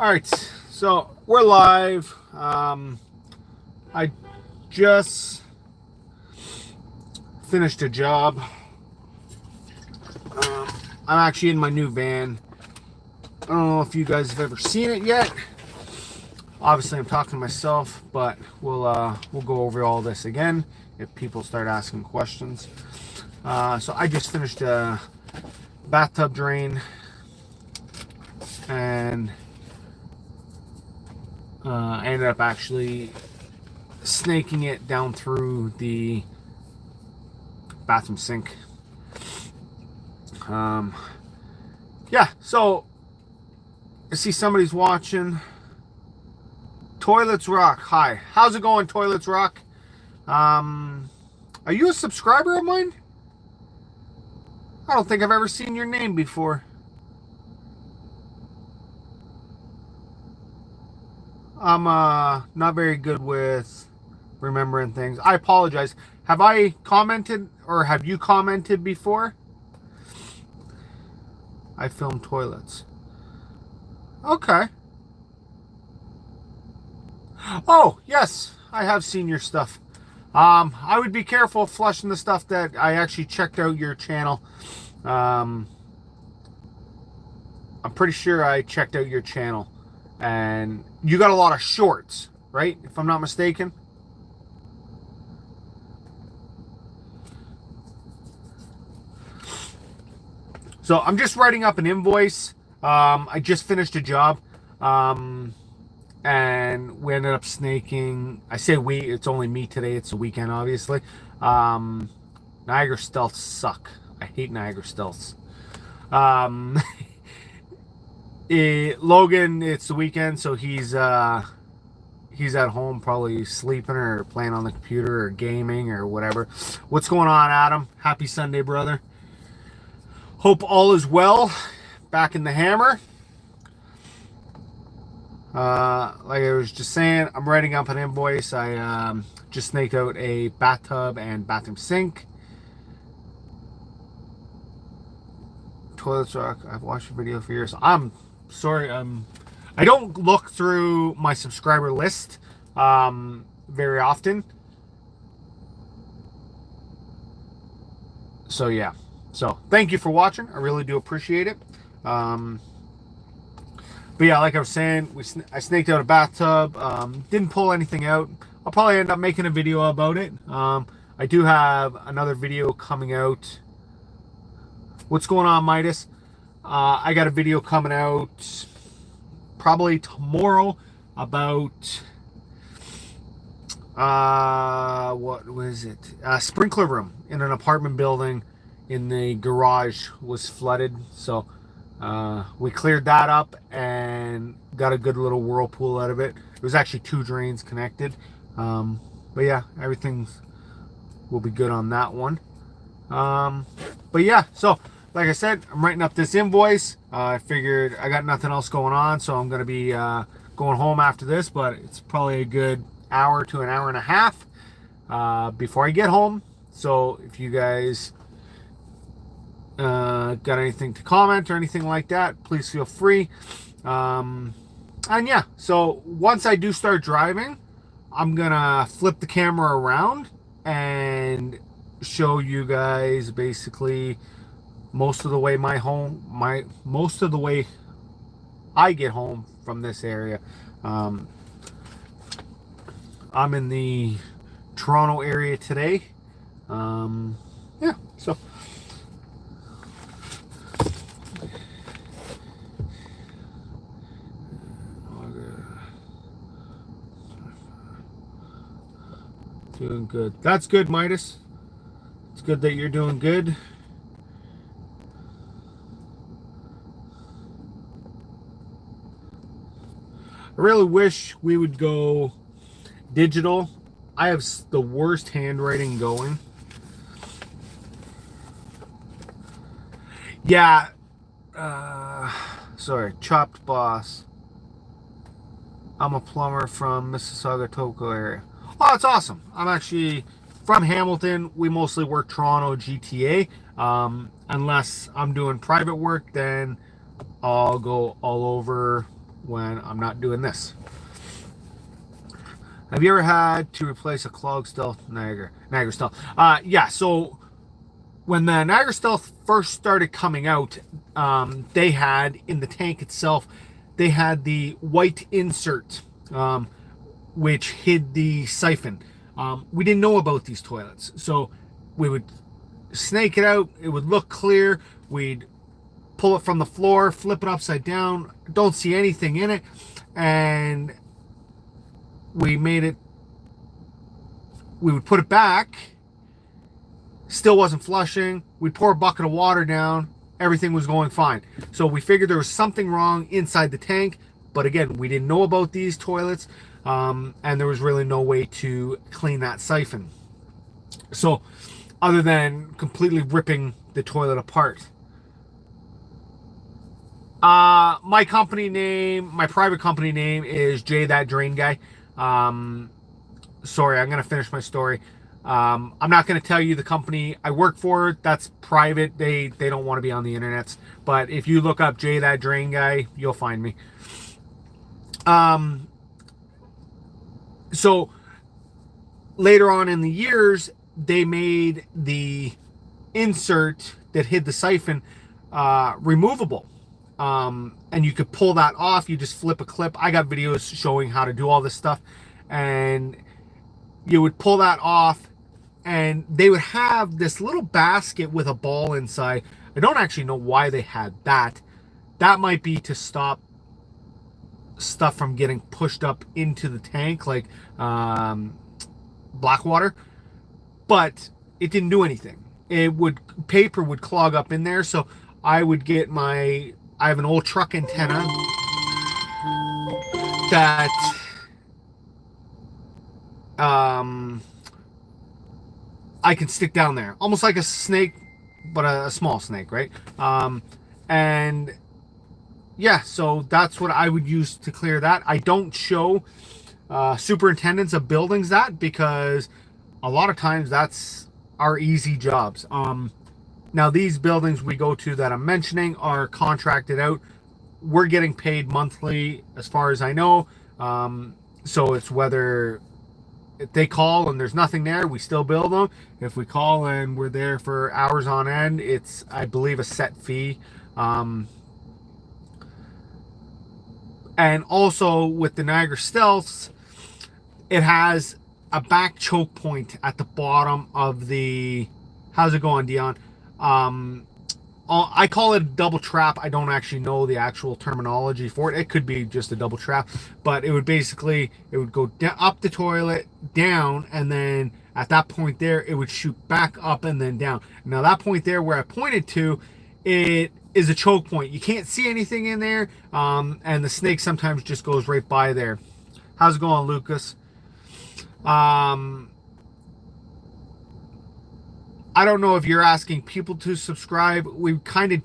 All right, so we're live. I just finished a job. I'm actually in my new van. I don't know if you guys have ever seen it yet. Obviously, I'm talking to myself, but we'll go over all this again if people start asking questions. So I just finished a bathtub drain, and I ended up actually snaking it down through the bathroom sink. Yeah, so I see somebody's watching. Toilets Rock, hi. How's it going, Toilets Rock? Are you a subscriber of mine? I don't think I've ever seen your name before. I'm not very good with remembering things. I apologize. Have I commented, or have you commented before? I film toilets. Okay. Oh, yes, I have seen your stuff. I would be careful flushing the stuff that I actually checked out your channel. I'm pretty sure I checked out your channel. And you got a lot of shorts, right? If I'm not mistaken. So I'm just writing up an invoice. I just finished a job. And we ended up snaking. I say we, it's only me today. It's a weekend, obviously. Niagara Stealths suck. I hate Niagara Stealths. Logan, it's the weekend, so he's at home, probably sleeping or playing on the computer or gaming or whatever. What's going on, Adam? Happy Sunday, brother. Hope all is well. Back in the hammer. Like I was just saying, I'm writing up an invoice. I just snaked out a bathtub and bathroom sink. Toilets Rock, I've watched your video for years. I'm sorry, I don't look through my subscriber list very often. So yeah. So thank you for watching. I really do appreciate it. But yeah, like I was saying, I snaked out a bathtub. Didn't pull anything out. I'll probably end up making a video about it. I do have another video coming out. What's going on, Midas? I got a video coming out probably tomorrow about what was it? Sprinkler room in an apartment building. In the garage was flooded, so we cleared that up and got a good little whirlpool out of it. It was actually 2 drains connected, but yeah, everything will be good on that one. But yeah, so like I said, I'm writing up this invoice. I figured I got nothing else going on, so I'm going to be going home after this, but it's probably a good hour to an hour and a half before I get home. So if you guys got anything to comment or anything like that, please feel free. And yeah, so once I do start driving, I'm going to flip the camera around and show you guys basically most of the way most of the way I get home from this area. I'm in the Toronto area today. Yeah, so doing good. That's good, Midas. It's good that you're doing good. I really wish we would go digital. I have the worst handwriting going. Yeah. Sorry, Chopped Boss. I'm a plumber from Mississauga, Toco area. Oh, that's awesome. I'm actually from Hamilton. We mostly work Toronto, GTA. Unless I'm doing private work, then I'll go all over when I'm not doing this. Have you ever had to replace a clogged Stealth Niagara Stealth? Yeah, so when the Niagara Stealth first started coming out, they had, in the tank itself, they had the white insert, which hid the siphon. We didn't know about these toilets, so we would snake it out. It would look clear. We'd pull it from the floor, flip it upside down, don't see anything in it, and we would put it back, still wasn't flushing. We'd pour a bucket of water down, everything was going fine. So we figured there was something wrong inside the tank, but again, we didn't know about these toilets, and there was really no way to clean that siphon. So other than completely ripping the toilet apart. My company name, my private company name is Jay That Drain Guy. Sorry, I'm going to finish my story. I'm not going to tell you the company I work for. That's private. They don't want to be on the internet. But if you look up Jay That Drain Guy, you'll find me. So later on in the years, they made the insert that hid the siphon removable. And you could pull that off. You just flip a clip. I got videos showing how to do all this stuff. And you would pull that off, and they would have this little basket with a ball inside. I don't actually know why they had that. That might be to stop stuff from getting pushed up into the tank, like black water. But it didn't do anything. Paper would clog up in there. So I would get I have an old truck antenna that I can stick down there, almost like a snake, but a small snake, right? And yeah, so that's what I would use to clear that. I don't show superintendents of buildings that, because a lot of times that's our easy jobs. Now, these buildings we go to that I'm mentioning are contracted out. We're getting paid monthly, as far as I know. So it's whether if they call and there's nothing there, we still bill them. If we call and we're there for hours on end, it's, I believe, a set fee. And also with the Niagara Stealths, it has a back choke point at the bottom of the... How's it going, Dion? I call it a double trap. I don't actually know the actual terminology for it. It could be just a double trap, but it would go up the toilet, down, and then at that point there, it would shoot back up and then down. Now that point there where I pointed to, it is a choke point. You can't see anything in there, and the snake sometimes just goes right by there. How's it going, Lucas? I don't know if you're asking people to subscribe. We kind of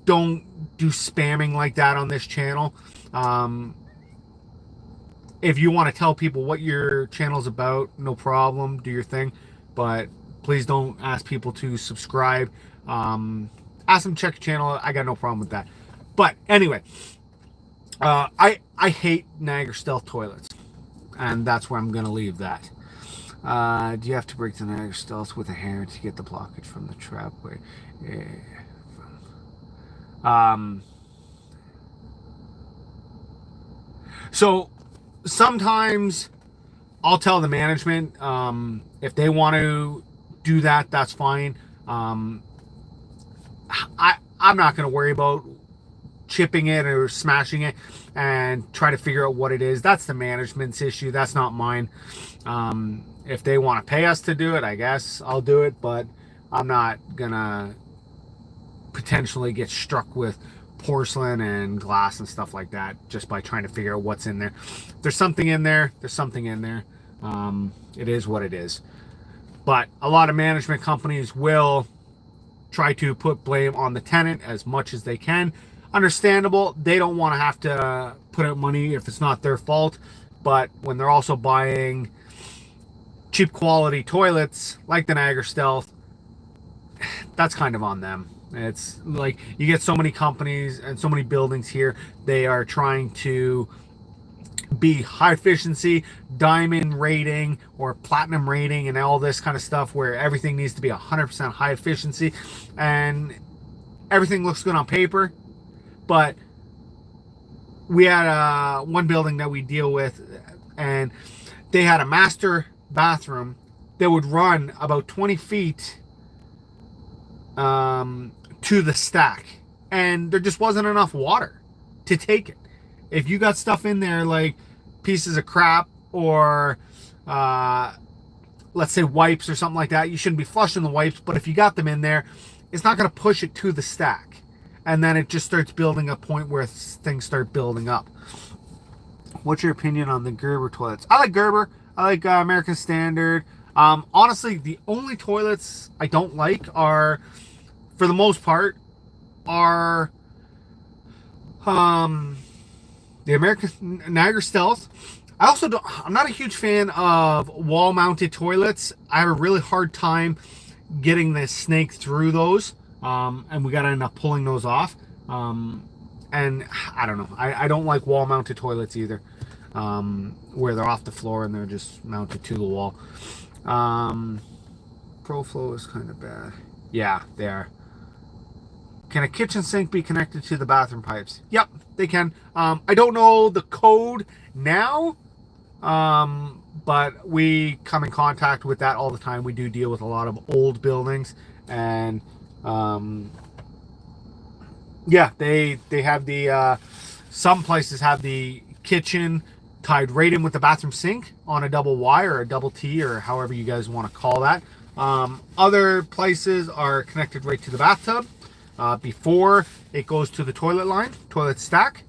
don't do spamming like that on this channel. If you want to tell people what your channel's about, no problem, do your thing. But please don't ask people to subscribe. Ask them to check your channel. I got no problem with that. But anyway, I hate Niagara Stealth toilets. And that's where I'm going to leave that. Do you have to break the Niagara Stealth with a hammer to get the blockage from the trapway? So sometimes I'll tell the management if they want to do that, that's fine. I'm not going to worry about chipping it or smashing it and try to figure out what it is. That's the management's issue. That's not mine. If they want to pay us to do it, I guess I'll do it, but I'm not gonna potentially get struck with porcelain and glass and stuff like that just by trying to figure out what's in there. If there's something in there, there's something in there. It is what it is. But a lot of management companies will try to put blame on the tenant as much as they can. Understandable. They don't want to have to put out money if it's not their fault. But when they're also buying cheap quality toilets like the Niagara Stealth, that's kind of on them. It's like you get so many companies and so many buildings here. They are trying to be high efficiency, diamond rating or platinum rating and all this kind of stuff where everything needs to be 100% high efficiency, and everything looks good on paper. But we had one building that we deal with, and they had a master bathroom that would run about 20 feet to the stack, and there just wasn't enough water to take it. If you got stuff in there like pieces of crap or let's say wipes or something like that, you shouldn't be flushing the wipes, but if you got them in there, it's not going to push it to the stack, and then it just starts building a point where things start building up. What's your opinion on the Gerber toilets? I like Gerber. I like American Standard. Honestly, the only toilets I don't like are, for the most part, are the American Niagara Stealth. I also I'm not a huge fan of wall-mounted toilets. I have a really hard time getting the snake through those, and we gotta end up pulling those off. And I don't know. I don't like wall-mounted toilets either, where they're off the floor and they're just mounted to the wall. ProFlow is kind of bad. Yeah, they are. Can a kitchen sink be connected to the bathroom pipes? Yep, they can. I don't know the code now, but we come in contact with that all the time. We do deal with a lot of old buildings, and yeah, they have the some places have the kitchen tied right in with the bathroom sink on a double Y or a double T or however you guys want to call that. Other places are connected right to the bathtub before it goes to the toilet line, toilet stack.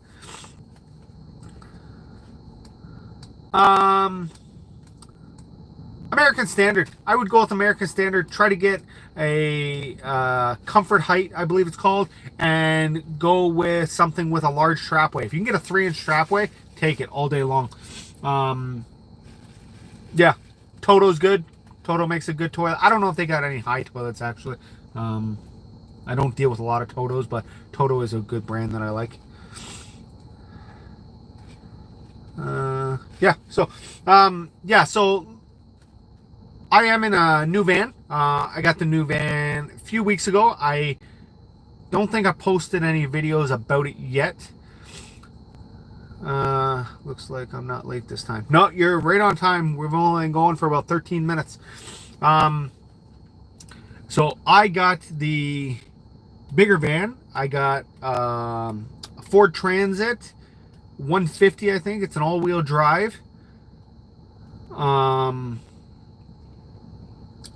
American Standard. I would go with American Standard. Try to get a comfort height, I believe it's called, and go with something with a large trapway. If you can get a 3-inch trapway, take it all day long. Yeah, Toto's good. Toto makes a good toilet. I don't know if they got any high toilets, actually. I don't deal with a lot of Totos, but Toto is a good brand that I like. So I am in a new van. I got the new van a few weeks ago. I don't think I posted any videos about it yet. Looks like I'm not late this time. No, you're right on time. We've only been going for about 13 minutes. So I got the bigger van. I got a Ford Transit 150, I think. It's an all-wheel drive.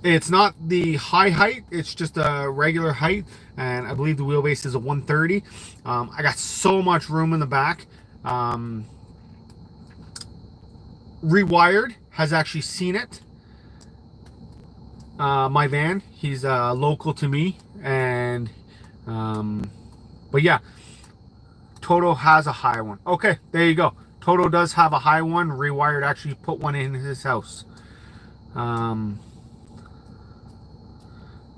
It's not the high height, it's just a regular height, and I believe the wheelbase is a 130. I got so much room in the back. Rewired has actually seen it. My van, he's local to me, and but yeah, Toto has a high one. Okay, there you go. Toto does have a high one. Rewired actually put one in his house.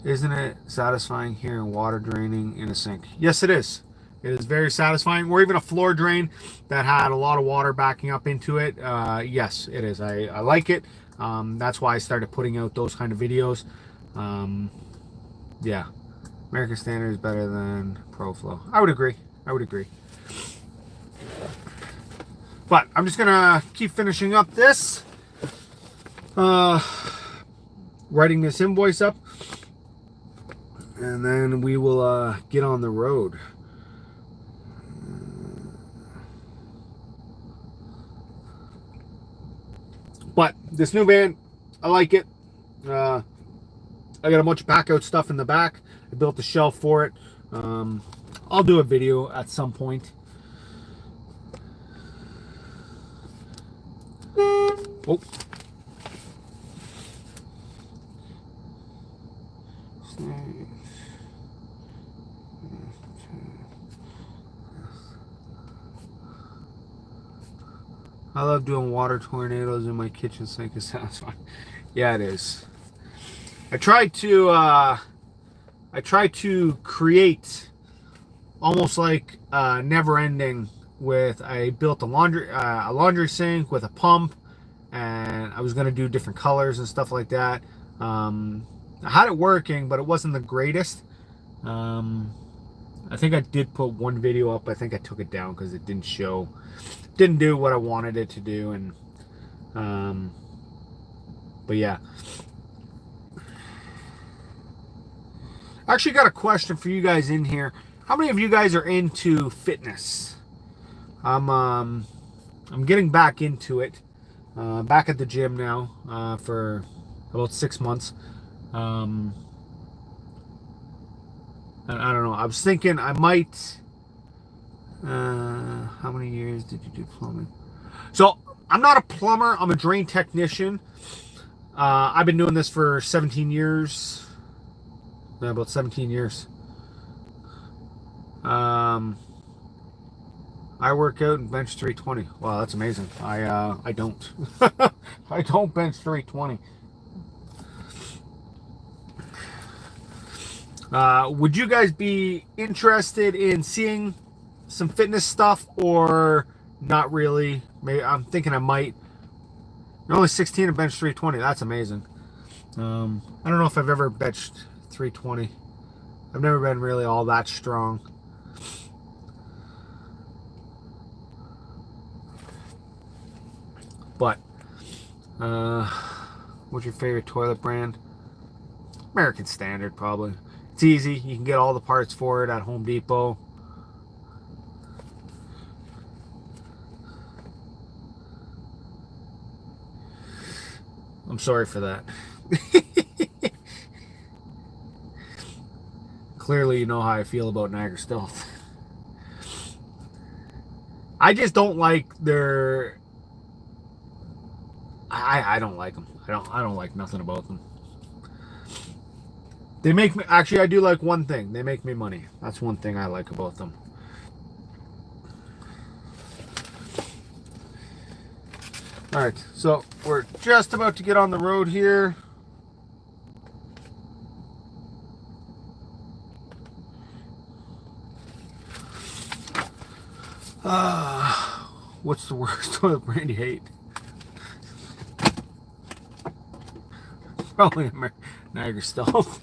Isn't it satisfying hearing water draining in a sink? Yes, it is. It is very satisfying. Or even a floor drain that had a lot of water backing up into it. Yes, it is. I like it. That's why I started putting out those kind of videos. Yeah, American Standard is better than ProFlow. I would agree. But I'm just gonna keep finishing up this, writing this invoice up, and then we will get on the road. But this new van, I like it. I got a bunch of pack out stuff in the back. I built a shelf for it. I'll do a video at some point. Oh. I love doing water tornadoes in my kitchen sink. It sounds fun. Yeah, it is. I tried to I try to create almost like never ending with, I built a laundry sink with a pump, and I was going to do different colors and stuff like that. I had it working, but it wasn't the greatest. I think I did put one video up. I think I took it down because it didn't do what I wanted it to do. And but yeah, I actually got a question for you guys in here. How many of you guys are into fitness? I'm getting back into it. Back at the gym now for about 6 months. And I don't know. I was thinking I might. How many years did you do plumbing? So I'm not a plumber. I'm a drain technician. I've been doing this for 17 years. Yeah, about 17 years. I work out and bench 320. Wow, that's amazing. I don't. I don't bench 320. Would you guys be interested in seeing some fitness stuff, or not really? Maybe I'm thinking I might. You're only 16 and bench 320. That's amazing. I don't know if I've ever benched 320. I've never been really all that strong. But what's your favorite toilet brand? American Standard, probably. It's easy. You can get all the parts for it at Home Depot. I'm sorry for that. Clearly you know how I feel about Niagara Stealth. I just don't like their... I don't like them. I don't like nothing about them. They make me... Actually, I do like one thing. They make me money. That's one thing I like about them. Alright, so we're just about to get on the road here. What's the worst toilet brand you hate? Probably Niagara Stealth.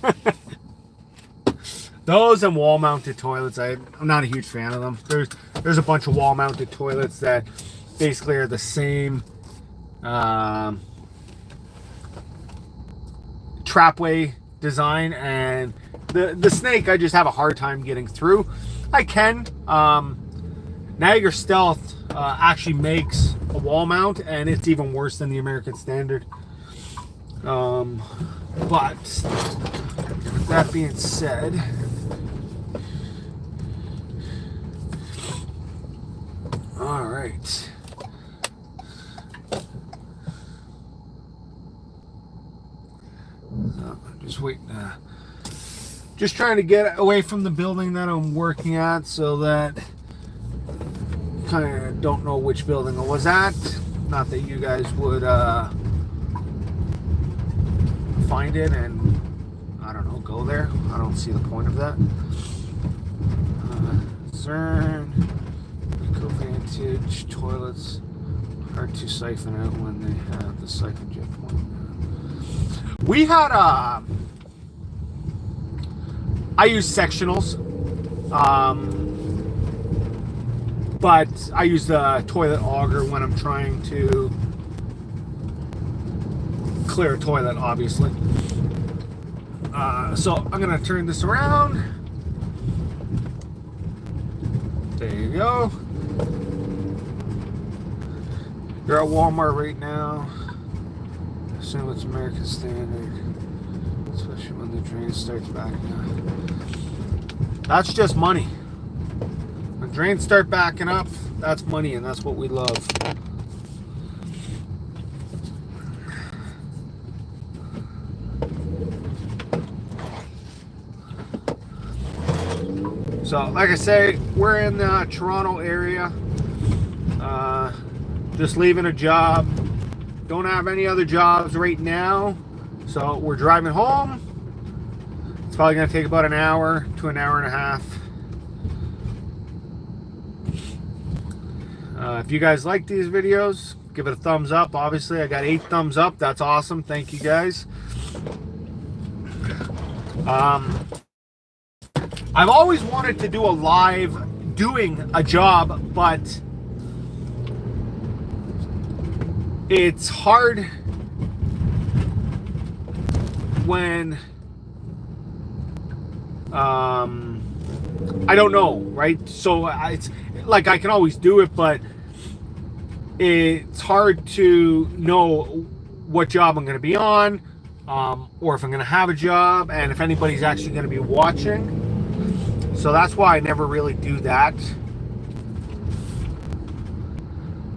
Those and wall-mounted toilets, I'm not a huge fan of them. There's a bunch of wall-mounted toilets that basically are the same trapway design, and the snake I just have a hard time getting through. I can. Niagara Stealth actually makes a wall mount, and it's even worse than the American Standard. But that being said, all right. Just waiting. Just trying to get away from the building that I'm working at, so that kind of don't know which building I was at. Not that you guys would find it and, I don't know, go there. I don't see the point of that. Zern, EcoVantage toilets, hard to siphon out when they have the siphon jet point. We had I use sectionals, but I use the toilet auger when I'm trying to clear a toilet, obviously. So I'm gonna turn this around. There you go. You're at Walmart right now. Assume it's American Standard, especially when the drain starts backing up. That's just money. When drains start backing up, that's money, and that's what we love. So, like I say, we're in the Toronto area. Just leaving a job. Don't have any other jobs right now. So, we're driving home. It's probably going to take about an hour to an hour and a half. If you guys like these videos, give it a thumbs up. Obviously, I got 8 thumbs up. That's awesome. Thank you guys. I've always wanted to do a live doing a job, but it's hard when I don't know, right? So it's like I can always do it, but it's hard to know what job I'm going to be on, or if I'm going to have a job, and if anybody's actually going to be watching. So that's why I never really do that.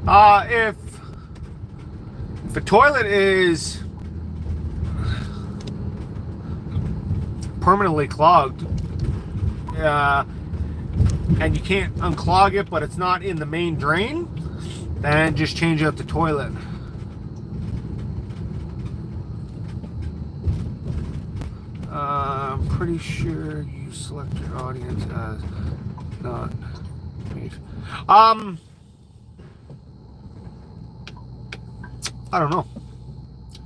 If a toilet is permanently clogged, and you can't unclog it, but it's not in the main drain, then just change out the toilet. I'm pretty sure you select your audience as not made. I don't know.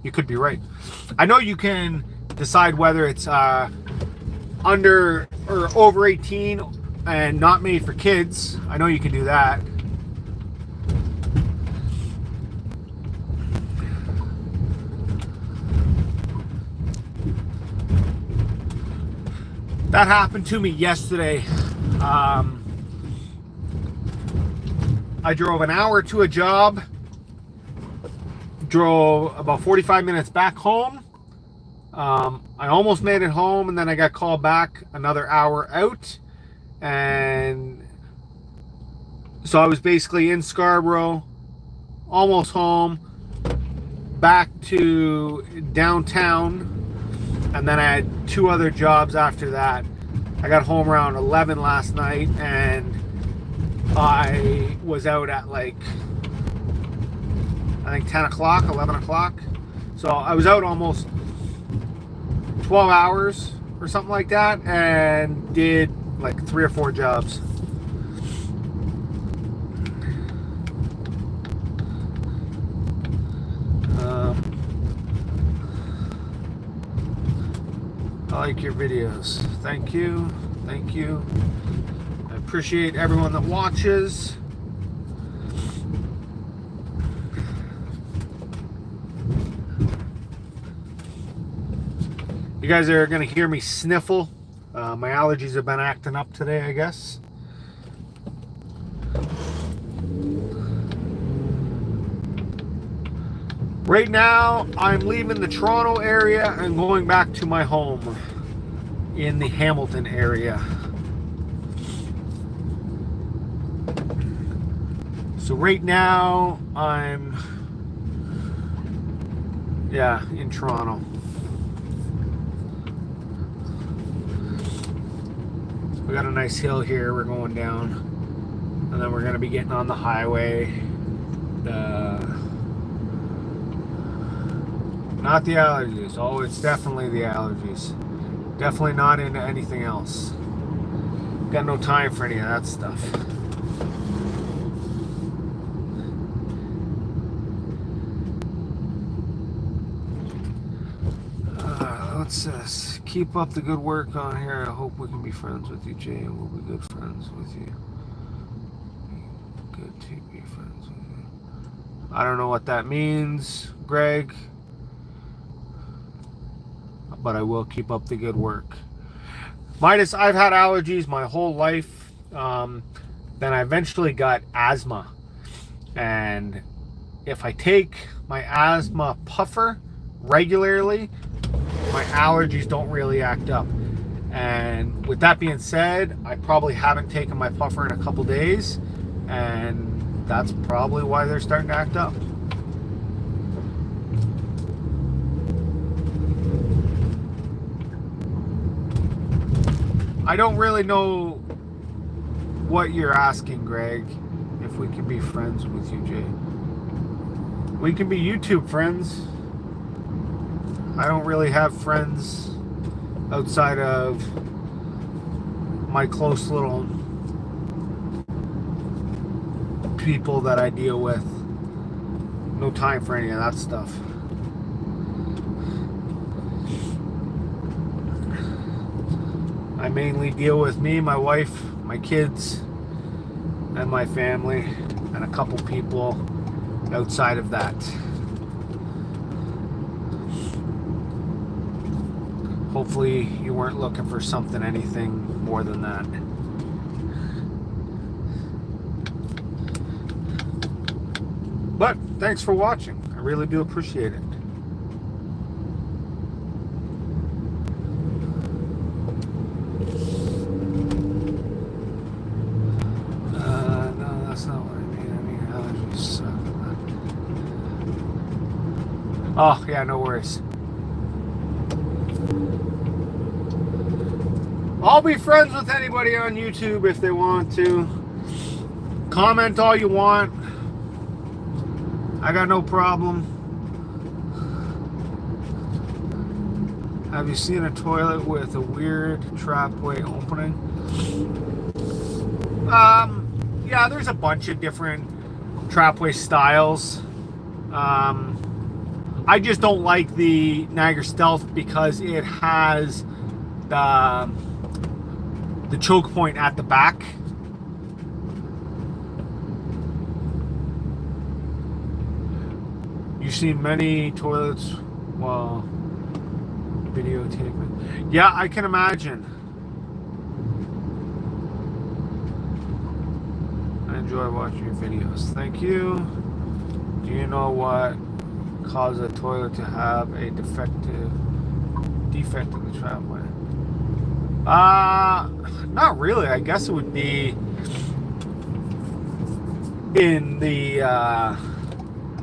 You could be right. I know you can decide whether it's under or over 18 and not made for kids. I know you can do that. That happened to me yesterday. I drove an hour to a job, drove about 45 minutes back home. I almost made it home, and then I got called back another hour out. And so I was basically in Scarborough, almost home, back to downtown. And then I had 2 other jobs after that. I got home around 11 last night, and I was out at like, I think 10 o'clock, 11 o'clock. So I was out almost 12 hours or something like that, and did like 3 or 4 jobs. I like your videos. Thank you. Thank you. I appreciate everyone that watches. You guys are going to hear me sniffle. My allergies have been acting up today, I guess. Right now, I'm leaving the Toronto area and going back to my home in the Hamilton area. So right now, I'm, in Toronto. We got a nice hill here we're going down, and then we're going to be getting on the highway. Not the allergies. Oh, it's definitely the allergies. Definitely not into anything else. Got no time for any of that stuff. What's this? Keep up the good work on here. I hope we can be friends with you, Jay, and we'll be good friends with you. Good to be friends with you. I don't know what that means, Greg, but I will keep up the good work. Minus, I've had allergies my whole life. Then I eventually got asthma. And if I take my asthma puffer regularly, my allergies don't really act up. And with that being said, I probably haven't taken my puffer in a couple days, and that's probably why they're starting to act up. I don't really know what you're asking, Greg, if we can be friends with you, Jay. We can be YouTube friends. I don't really have friends outside of my close little people that I deal with. No time for any of that stuff. I mainly deal with me, my wife, my kids, and my family, and a couple people outside of that. Hopefully you weren't looking for anything more than that. But thanks for watching. I really do appreciate it. No, that's not what I mean. I mean allergies suck. Oh, yeah, no worries. I'll be friends with anybody on YouTube if they want to. Comment all you want. I got no problem. Have you seen a toilet with a weird trapway opening? Yeah, there's a bunch of different trapway styles. I just don't like the Niagara Stealth because it has the choke point at the back. You've seen many toilets while videotaping. Yeah, I can imagine. I enjoy watching your videos. Thank you. Do you know what causes a toilet to have a defect in the trapway? Not really. I guess it would be in the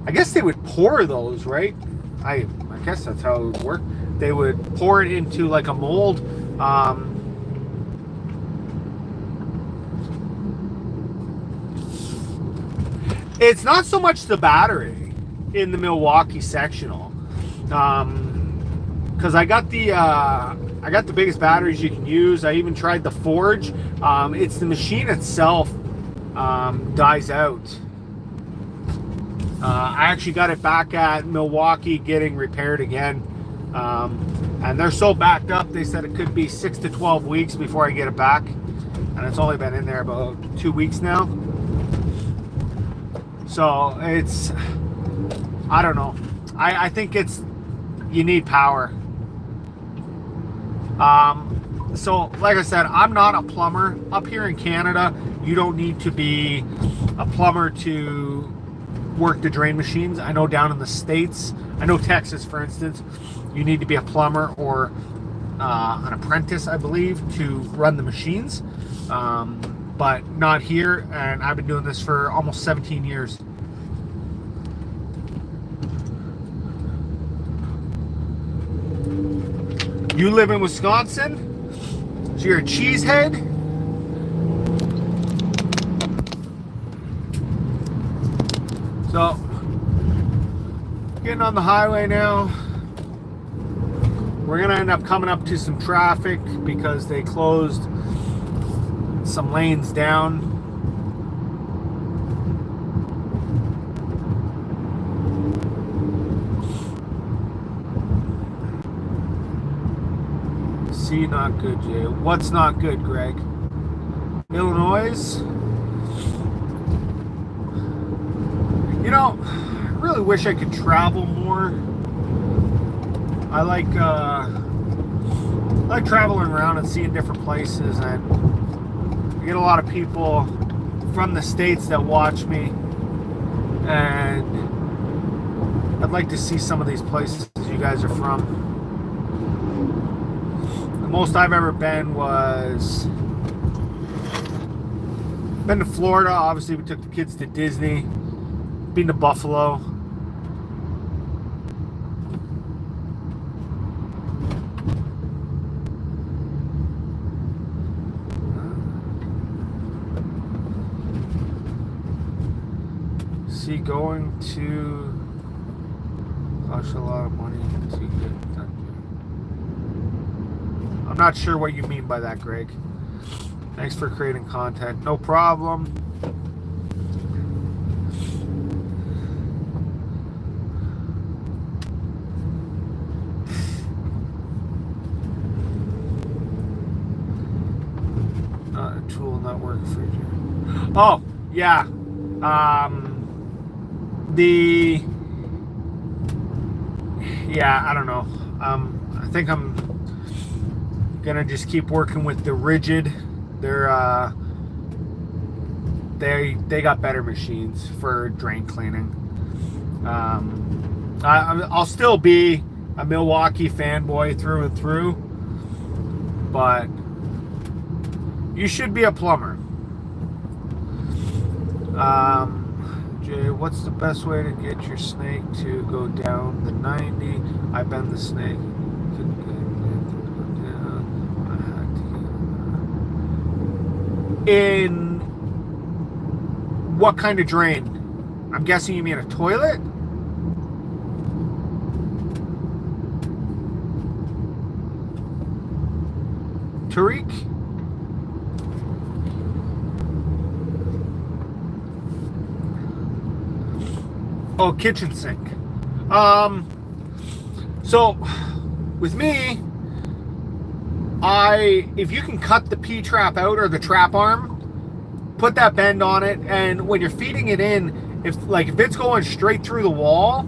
I guess they would pour those, right? I guess that's how it would work. They would pour it into like a mold. It's not so much the battery in the Milwaukee sectional, because I got the biggest batteries you can use. I even tried the Forge. It's the machine itself dies out. I actually got it back at Milwaukee getting repaired again. And they're so backed up, they said it could be 6 to 12 weeks before I get it back. And it's only been in there about 2 weeks now. So it's, I don't know. I think you need power. So like I said, I'm not a plumber. Up here in Canada, you don't need to be a plumber to work the drain machines. I know down in the States, I know Texas for instance, you need to be a plumber or an apprentice, I believe, to run the machines, but not here. And I've been doing this for almost 17 years. You live in Wisconsin, so you're a cheesehead? So, getting on the highway now. We're gonna end up coming up to some traffic because they closed some lanes down. See, not good, Jay. What's not good, Greg? Illinois? You know, I really wish I could travel more. I like traveling around and seeing different places, and I get a lot of people from the States that watch me, and I'd like to see some of these places you guys are from. The most I've ever been to Florida. Obviously, we took the kids to Disney. Been to Buffalo. See, going to cost a lot of money to get done. I'm not sure what you mean by that, Greg. Thanks for creating content. No problem. Tool not working for you. Oh, yeah. I don't know. I think I'm gonna just keep working with the Rigid. They got better machines for drain cleaning. I'll still be a Milwaukee fanboy through and through, but you should be a plumber. Jay, what's the best way to get your snake to go down the 90? I bend the snake. In what kind of drain? I'm guessing you mean a toilet? Tariq? Oh, kitchen sink. So with me, if you can cut the P-trap out or the trap arm, put that bend on it, and when you're feeding it in, if it's going straight through the wall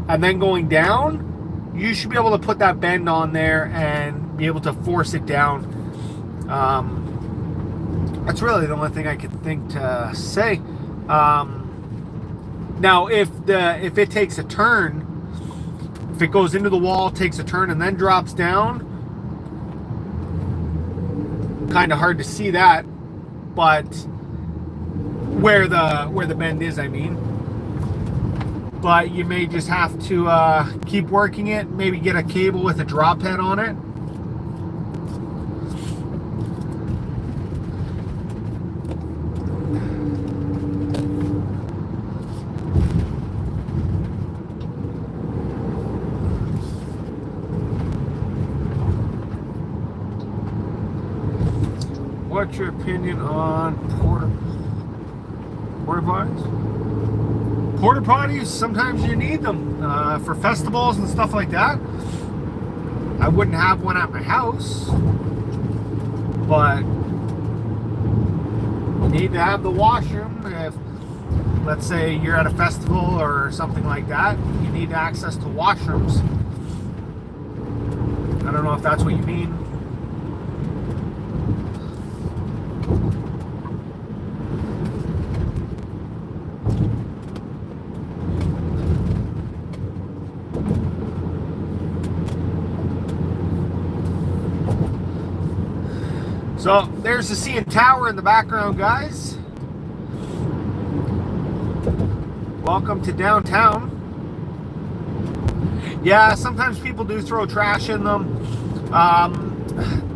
and then going down, you should be able to put that bend on there and be able to force it down. That's really the only thing I can think to say. Now, if it takes a turn, if it goes into the wall, takes a turn, and then drops down, kind of hard to see that, but where the bend is, I mean. But you may just have to keep working it, maybe get a cable with a drop head on it. What's your opinion on porta potties? Porta potties, sometimes you need them for festivals and stuff like that. I wouldn't have one at my house, but you need to have the washroom. If, let's say, you're at a festival or something like that, you need access to washrooms. I don't know if that's what you mean. So there's the CN Tower in the background, guys. Welcome to downtown. Yeah, sometimes people do throw trash in them.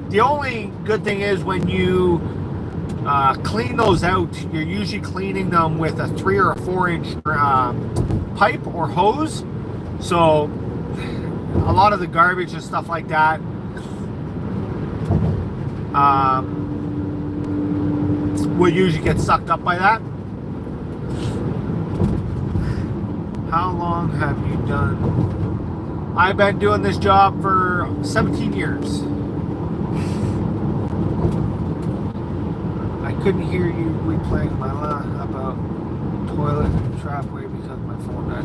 The only good thing is when you clean those out, you're usually cleaning them with a 3 or a 4-inch pipe or hose. So a lot of the garbage and stuff like that will usually get sucked up by that. How long have you done? I've been doing this job for 17 years. I couldn't hear you replaying my line about toilet and trapway because my phone died.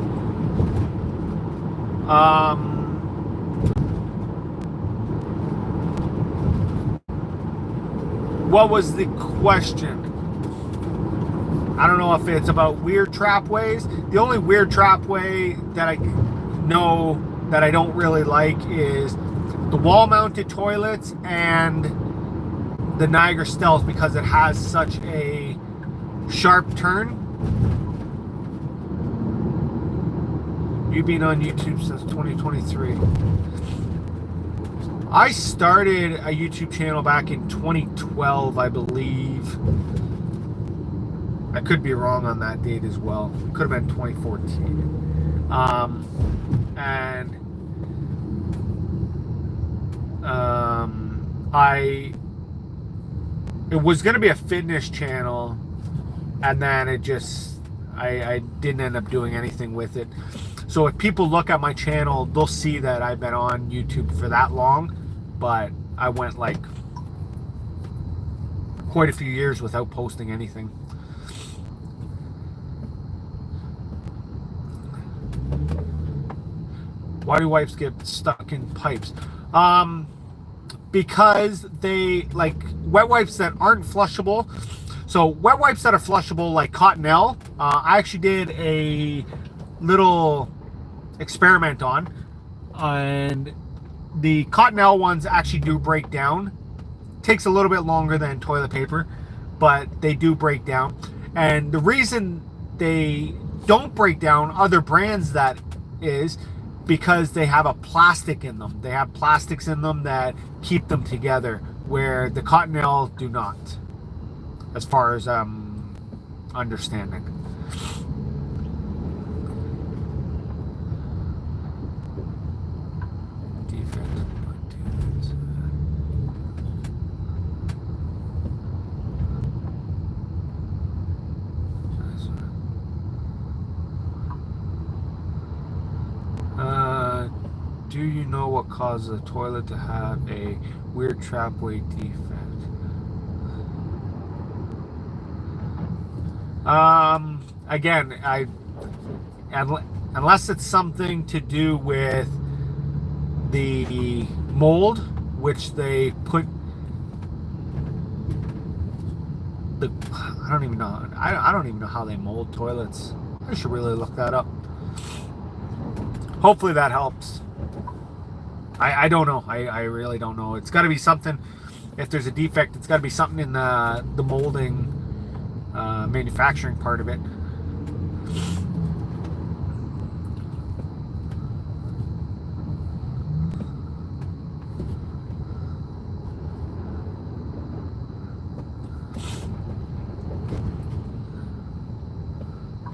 What was the question? I don't know if it's about weird trapways. The only weird trapway that I know that I don't really like is the wall-mounted toilets and the Niagara Stealth, because it has such a sharp turn. You've been on YouTube since 2023. I started a YouTube channel back in 2012, I believe. I could be wrong on that date as well. It could have been 2014. I it was going to be a fitness channel, and then I didn't end up doing anything with it. So if people look at my channel, they'll see that I've been on YouTube for that long, but I went like quite a few years without posting anything. Why do wipes get stuck in pipes? Because they, like, wet wipes that aren't flushable. So wet wipes that are flushable, like Cottonelle, I actually did a little experiment on, and the Cottonelle ones actually do break down. Takes a little bit longer than toilet paper, but they do break down. And the reason they don't break down, other brands, that is because they have a plastic in them. They have plastics in them that keep them together, where the Cottonelle do not, as far as understanding. Do you know what causes a toilet to have a weird trapway defect? Again, unless it's something to do with the mold, which they put I don't even know. I don't even know how they mold toilets. I should really look that up. Hopefully that helps. I don't know. I really don't know. It's got to be something. If there's a defect, it's got to be something in the molding, manufacturing part of it.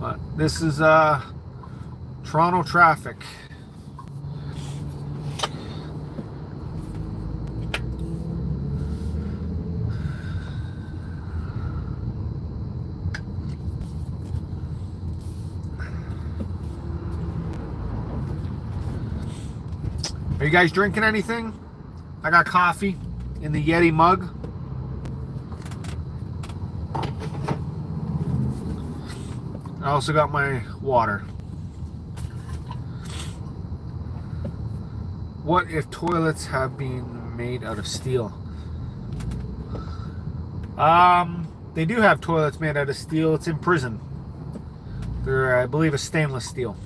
But this is Toronto traffic. Are you guys drinking anything? I got coffee in the Yeti mug. I also got my water. What if toilets have been made out of steel? They do have toilets made out of steel. It's in prison. They're, I believe, a stainless steel.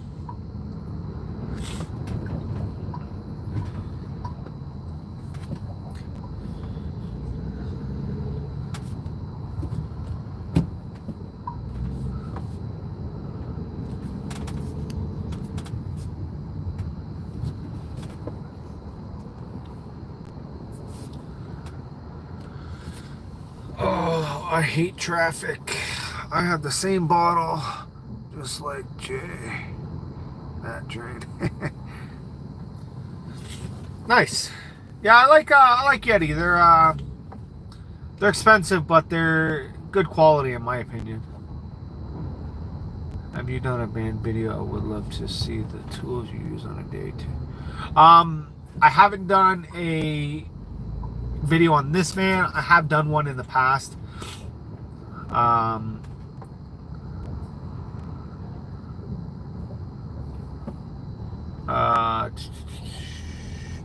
Oh, I hate traffic. I have the same bottle, just like Jay. That drain. Nice. Yeah, I like Yeti. They're expensive, but they're good quality in my opinion. Have you done a band video? I would love to see the tools you use on a day too. I haven't done a video on this van. I have done one in the past.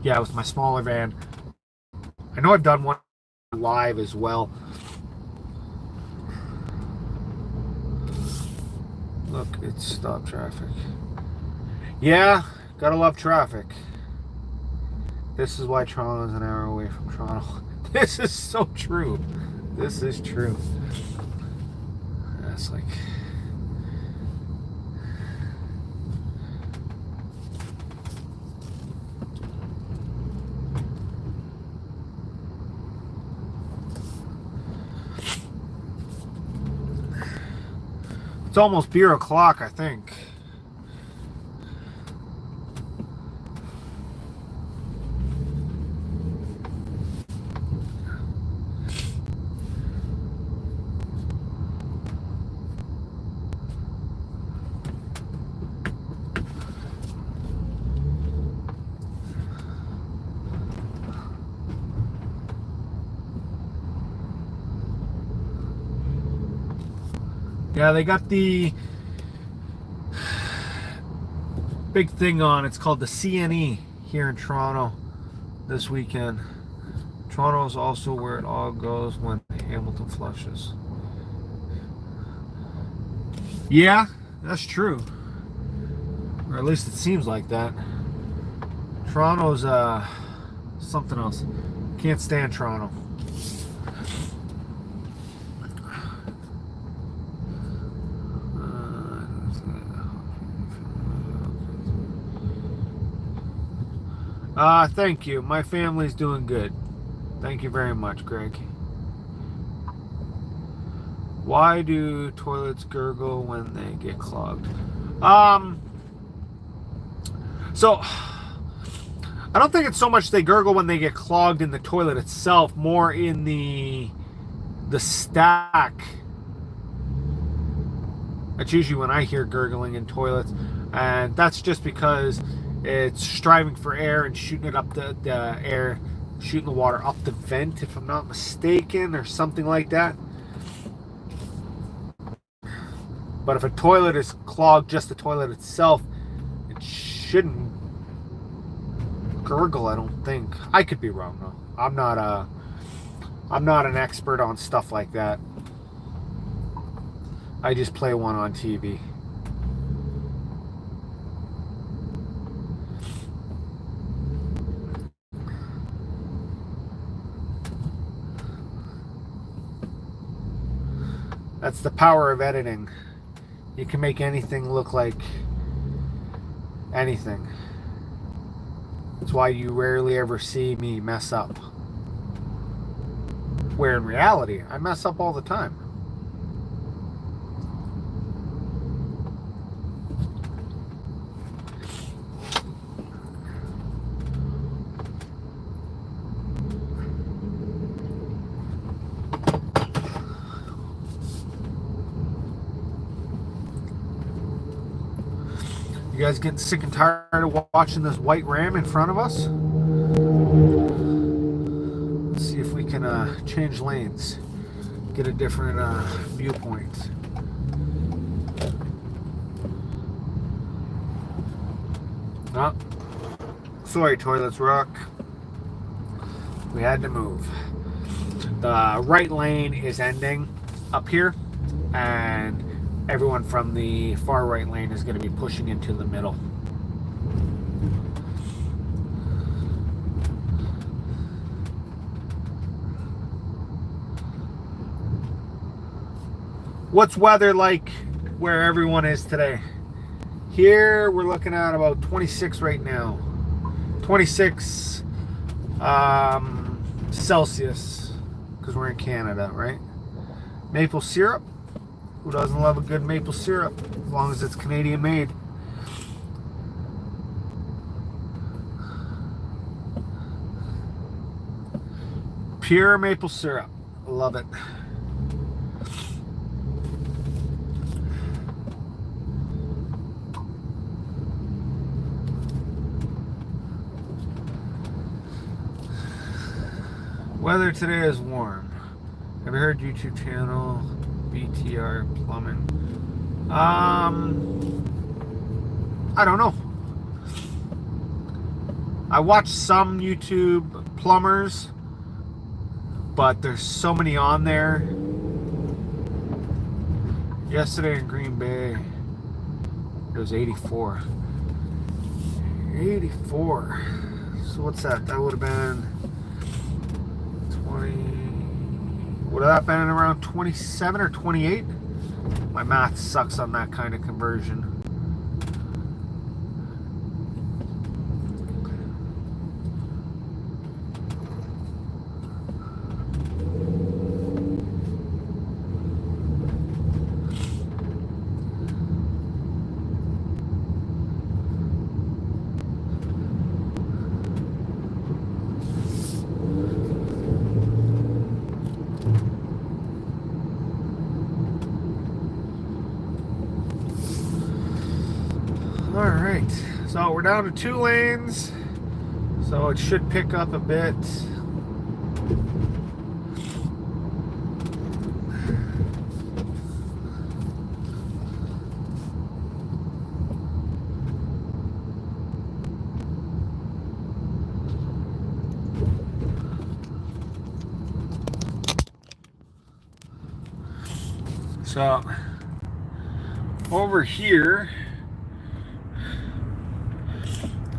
Yeah, it was my smaller van. I know I've done one live as well. Look, it's stop traffic. Yeah, gotta love traffic. This is why Toronto is an hour away from Toronto. This is so true. This is true. That's like... It's almost beer o'clock, I think. Yeah, they got the big thing on. It's called the CNE here in Toronto this weekend. Toronto is also where it all goes when Hamilton flushes. Yeah, that's true. Or at least it seems like that. Toronto's something else. Can't stand Toronto. Thank you. My family's doing good. Thank you very much, Greg. Why do toilets gurgle when they get clogged? So I don't think it's so much they gurgle when they get clogged in the toilet itself, more in the stack. That's usually when I hear gurgling in toilets, and that's just because it's striving for air and shooting it up the air, shooting the water up the vent, if I'm not mistaken, or something like that. But if a toilet is clogged, just the toilet itself, it shouldn't gurgle, I don't think. I could be wrong though. I'm not an expert on stuff like that. I just play one on TV. That's the power of editing. You can make anything look like anything. That's why you rarely ever see me mess up. Where in reality, I mess up all the time. You guys getting sick and tired of watching this white ram in front of us? Let's see if we can change lanes, get a different viewpoint. Oh, sorry, Toilets Rock. We had to move. The right lane is ending up here, and everyone from the far right lane is going to be pushing into the middle. What's weather like where everyone is today? Here we're looking at about 26 right now. 26 Celsius, because we're in Canada, right? Maple syrup. Who doesn't love a good maple syrup, as long as it's Canadian made? Pure maple syrup. Love it. Weather today is warm. Have you heard YouTube channel BTR Plumbing? I don't know. I watch some YouTube plumbers, but there's so many on there. Yesterday in Green Bay, it was 84. 84. So what's that? That would have been 20. Would have that been around 27 or 28? My math sucks on that kind of conversion. Alright, so we're down to 2 lanes, so it should pick up a bit. So over here,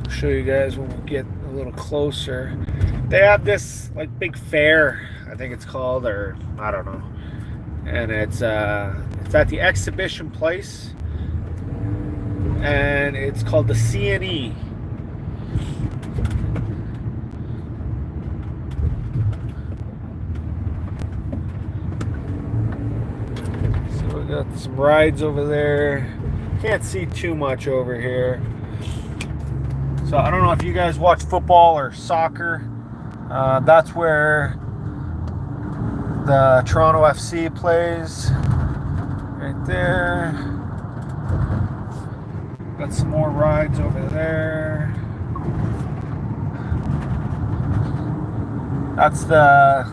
I'll show you guys when we get a little closer. They have this like big fair, I think it's called, or I don't know. And it's at the exhibition place, and it's called the CNE. So we got some rides over there. Can't see too much over here. So I don't know if you guys watch football or soccer. That's where the Toronto FC plays. Right there. Got some more rides over there. That's the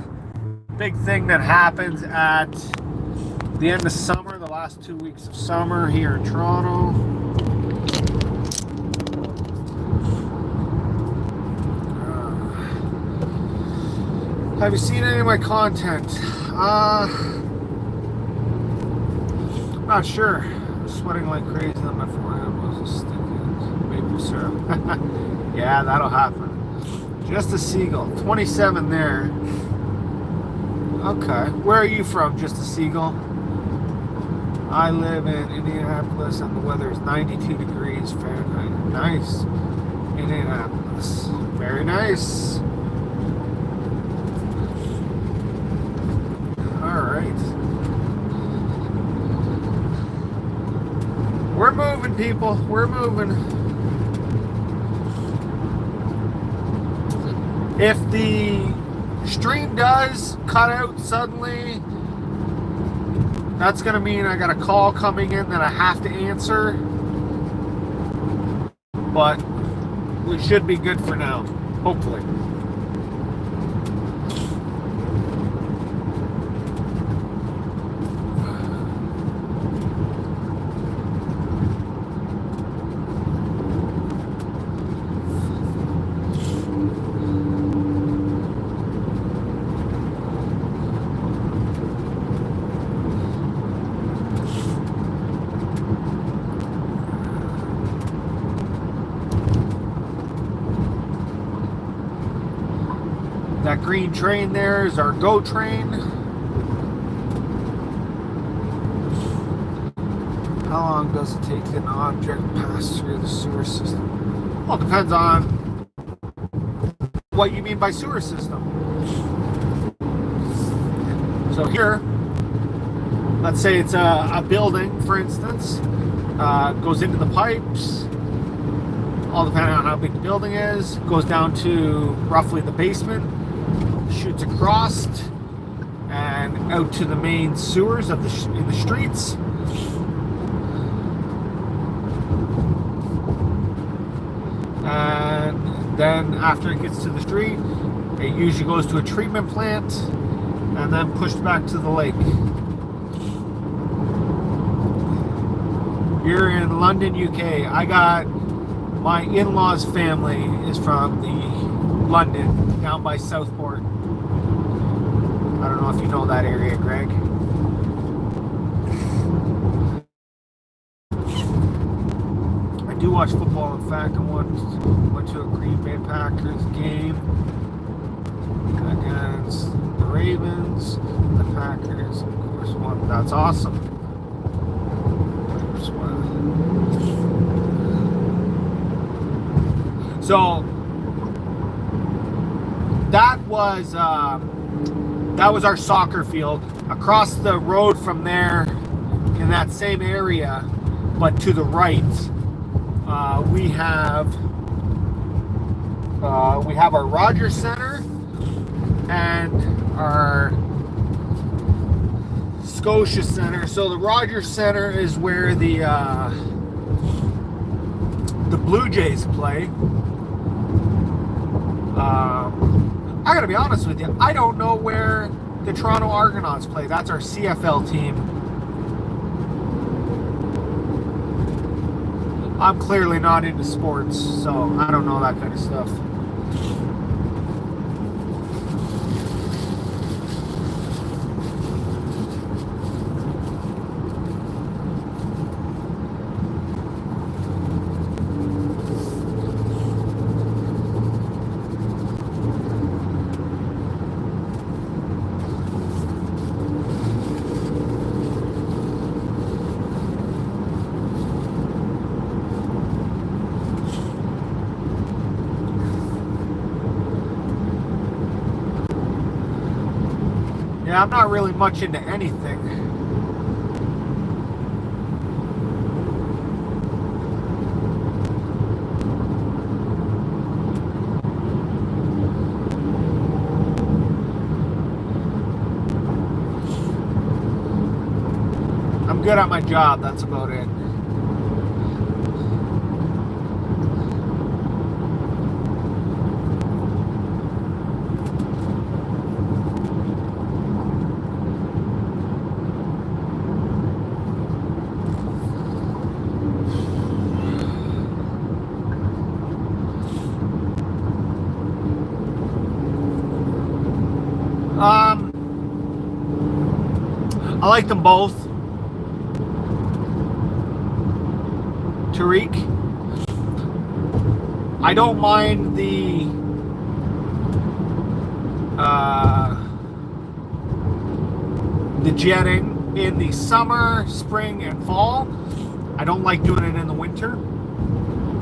big thing that happens at the end of summer, the last 2 weeks of summer here in Toronto. Have you seen any of my content? Not sure. I'm sweating like crazy on my forehead. Was a sticking maple syrup. Yeah, that'll happen. Just a Seagull. 27 there. Okay. Where are you from, Just a Seagull? I live in Indianapolis and the weather is 92 degrees Fahrenheit. Nice. Indianapolis. Very nice. We're moving, people. We're moving. If the stream does cut out suddenly, that's going to mean I got a call coming in that I have to answer. But we should be good for now, hopefully. That green train there is our GO train. How long does it take an object to pass through the sewer system? Well, it depends on what you mean by sewer system. So here, let's say it's a building, for instance, goes into the pipes, all depending on how big the building is, goes down to roughly the basement, shoots across and out to the main sewers of in the streets. And then after it gets to the street, it usually goes to a treatment plant and then pushed back to the lake. You're in London, UK. I got my in-laws' family is from the London, down by Southport. I don't know if you know that area, Greg. I do watch football. In fact, I went to a Green Bay Packers game against the Ravens. The Packers, of course, won. That's awesome. So that was our soccer field. Across the road from there, in that same area, but to the right, we have our Rogers Center and our Scotia Center. So the Rogers Center is where the Blue Jays play. I gotta be honest with you, I don't know where the Toronto Argonauts play. That's our CFL team. I'm clearly not into sports, so I don't know that kind of stuff. Yeah, I'm not really much into anything. I'm good at my job, that's about it. I like them both. Tariq, I don't mind the jetting in the summer, spring, and fall. I don't like doing it in the winter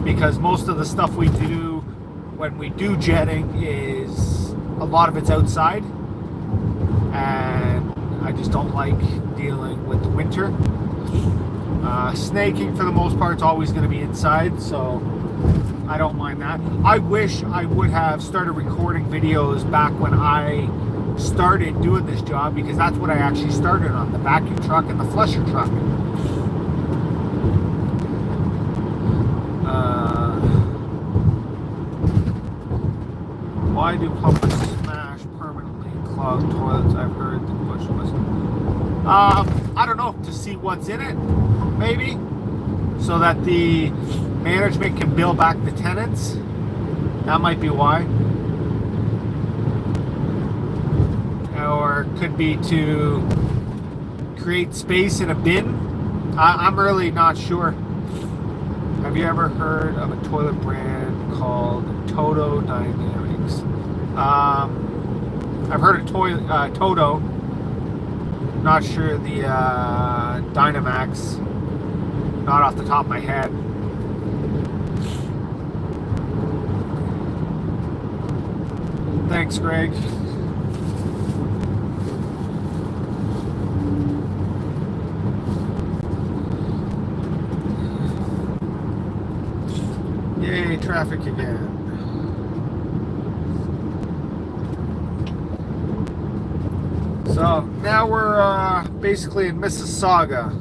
because most of the stuff we do when we do jetting is a lot of it's outside, and I just don't like dealing with the winter. Snaking for the most part is always going to be inside, so I don't mind that. I wish I would have started recording videos back when I started doing this job, because that's what I actually started on, the vacuum truck and the flusher truck. Why do plumbers smash permanently clogged toilets? I've heard the question was I don't know, to see what's in it, maybe, so that the management can bill back the tenants. That might be why. Or it could be to create space in a bin. I'm really not sure. Have you ever heard of a toilet brand called Toto Dynamics? I've heard of Toto. Not sure the Dynamax. Not off the top of my head. Thanks, Greg. Yay, traffic again. So now we're basically in Mississauga.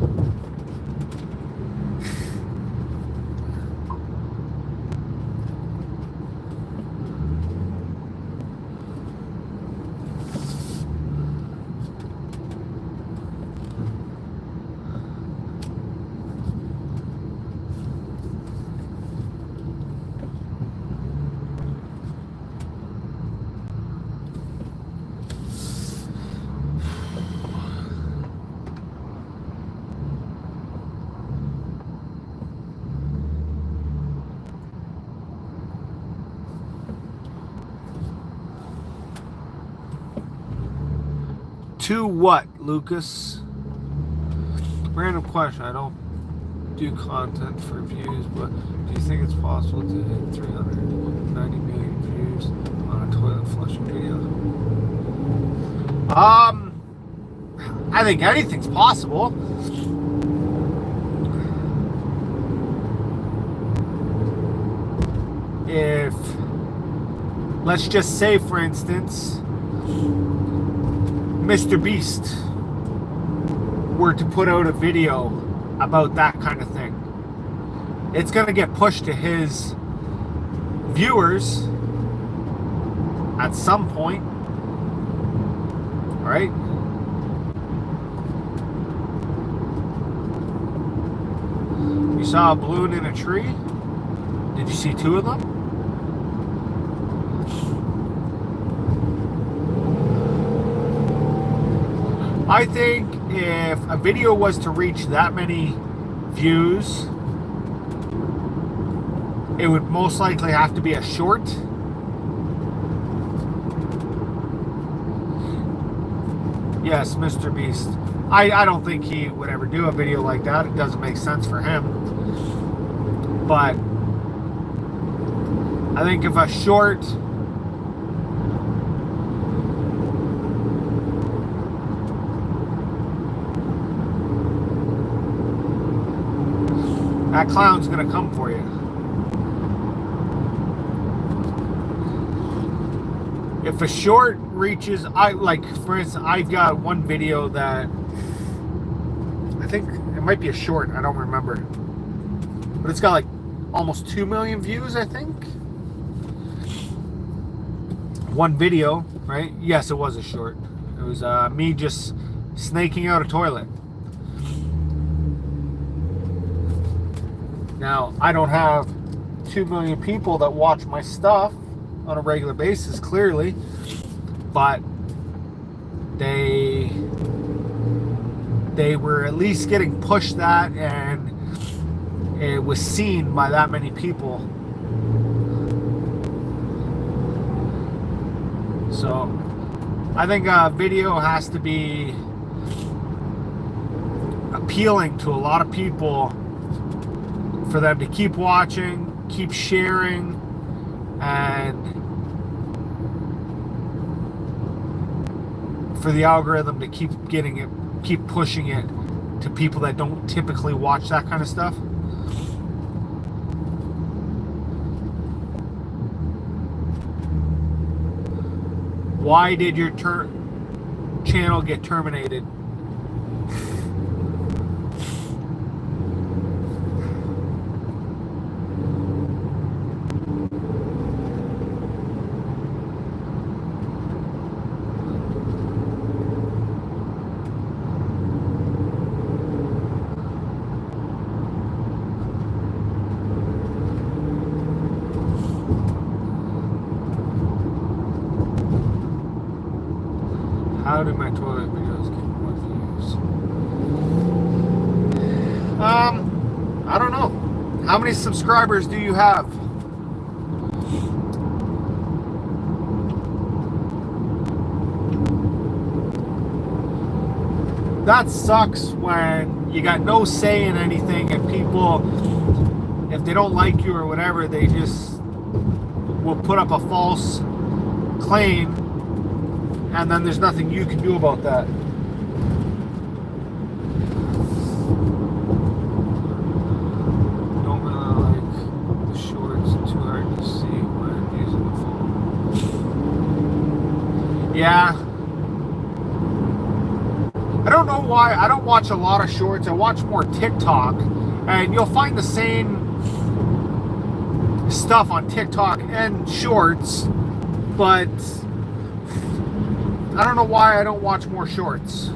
To what, Lucas? Random question. I don't do content for views, but do you think it's possible to hit 390 million views on a toilet flushing video? I think anything's possible. If, let's just say, for instance, Mr. Beast were to put out a video about that kind of thing, it's going to get pushed to his viewers at some point, right? You saw a balloon in a tree? Did you see two of them? I think if a video was to reach that many views, it would most likely have to be a short. Yes, Mr. Beast. I don't think he would ever do a video like that. It doesn't make sense for him. But I think if a short That clown's gonna come for you. If a short reaches, for instance, I've got one video that I think it might be a short, I don't remember, but it's got like almost 2 million views, I think. One video, right? Yes, it was a short. It was me just snaking out a toilet. Now, I don't have 2 million people that watch my stuff on a regular basis, clearly, but they were at least getting pushed that, and it was seen by that many people. So I think a video has to be appealing to a lot of people for them to keep watching, keep sharing, and for the algorithm to keep getting it, keep pushing it to people that don't typically watch that kind of stuff. Why did your channel get terminated? How do my toilet videos get more views? I don't know. How many subscribers do you have? That sucks when you got no say in anything, and people, if they don't like you or whatever, they just will put up a false claim, and then there's nothing you can do about that. Don't really like the shorts, too hard to see when using the phone. Yeah. I don't know why. I don't watch a lot of shorts. I watch more TikTok, and you'll find the same stuff on TikTok and shorts, but I don't know why I don't watch more shorts.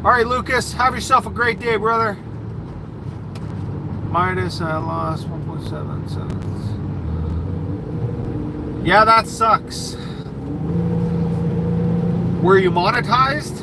All right, Lucas, have yourself a great day, brother. Midas, I lost 1.7 seconds. Yeah, that sucks. Were you monetized?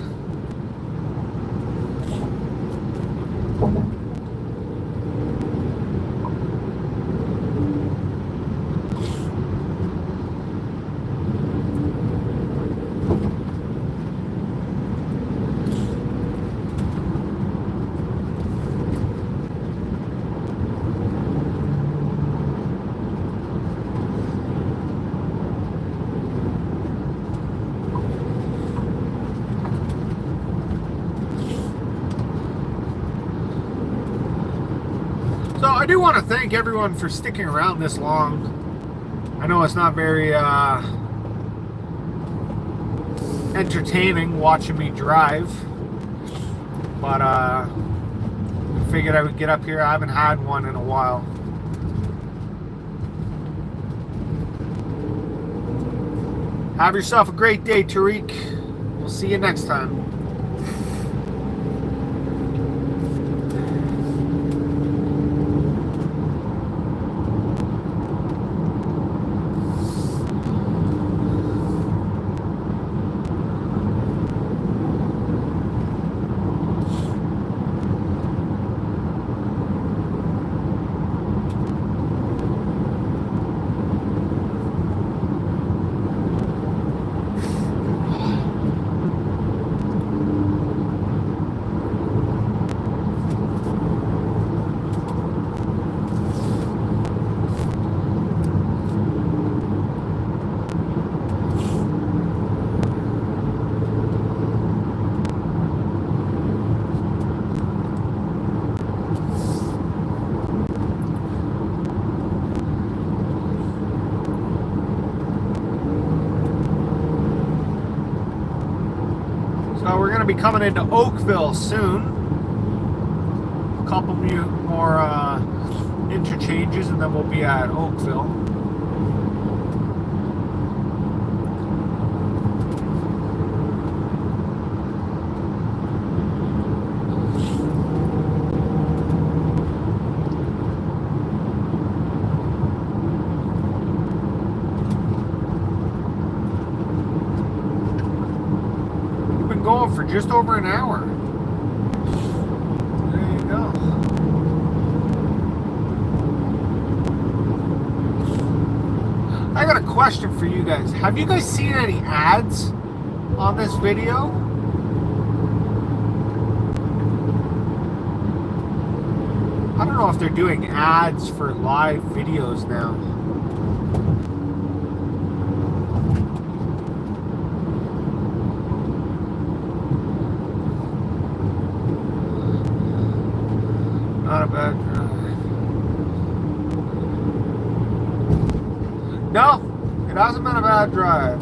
So I do want to thank everyone for sticking around this long. I know it's not very entertaining watching me drive, but I figured I would get up here. I haven't had one in a while. Have yourself a great day, Tariq. We'll see you next time. we're going to be coming into Oakville soon. A couple more interchanges, and then we'll be at Oakville. Going for just over an hour. There you go. I got a question for you guys. Have you guys seen any ads on this video? I don't know if they're doing ads for live videos now. Not a bad drive. No, it hasn't been a bad drive.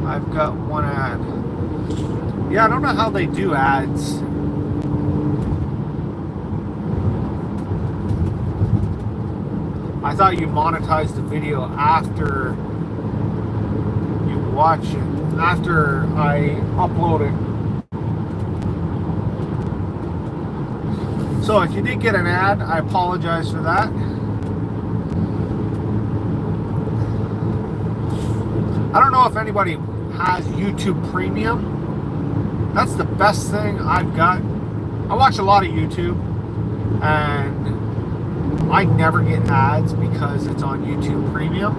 I've got one ad. Yeah, I don't know how they do ads. I thought you monetized the video after you watch it, after I upload it. So if you did get an ad, I apologize for that. I don't know if anybody has YouTube Premium. That's the best thing I've got. I watch a lot of YouTube, and I never get ads because it's on YouTube Premium.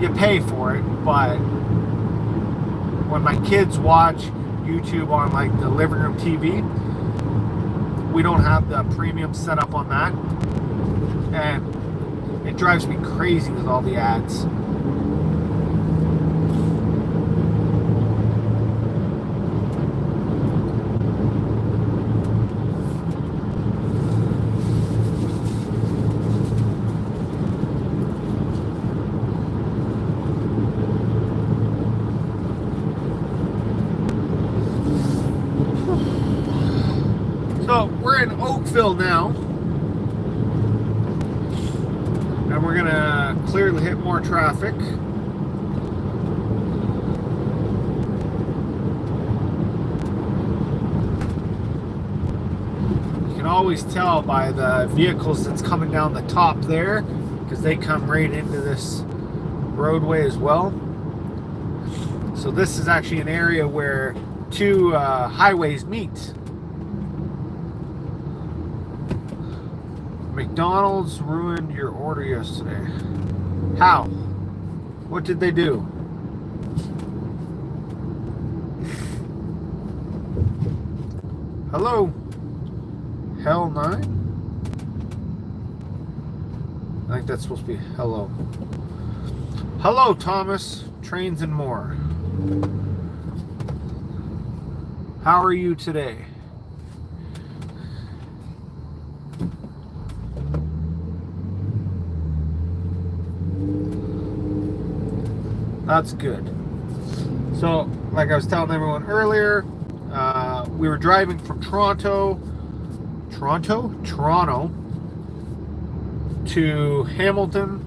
You pay for it, but when my kids watch YouTube on like the living room TV, we don't have the premium set up on that, and it drives me crazy with all the ads. So we're in Oakville now, and we're gonna clearly hit more traffic. You can always tell by the vehicles that's coming down the top there, because they come right into this roadway as well. So this is actually an area where two highways meet. McDonald's ruined your order yesterday. How? What did they do? Hello? Hell 9? I think that's supposed to be hello. Hello, Thomas. Trains and more. How are you today? That's good. So, like I was telling everyone earlier, we were driving from Toronto to Hamilton,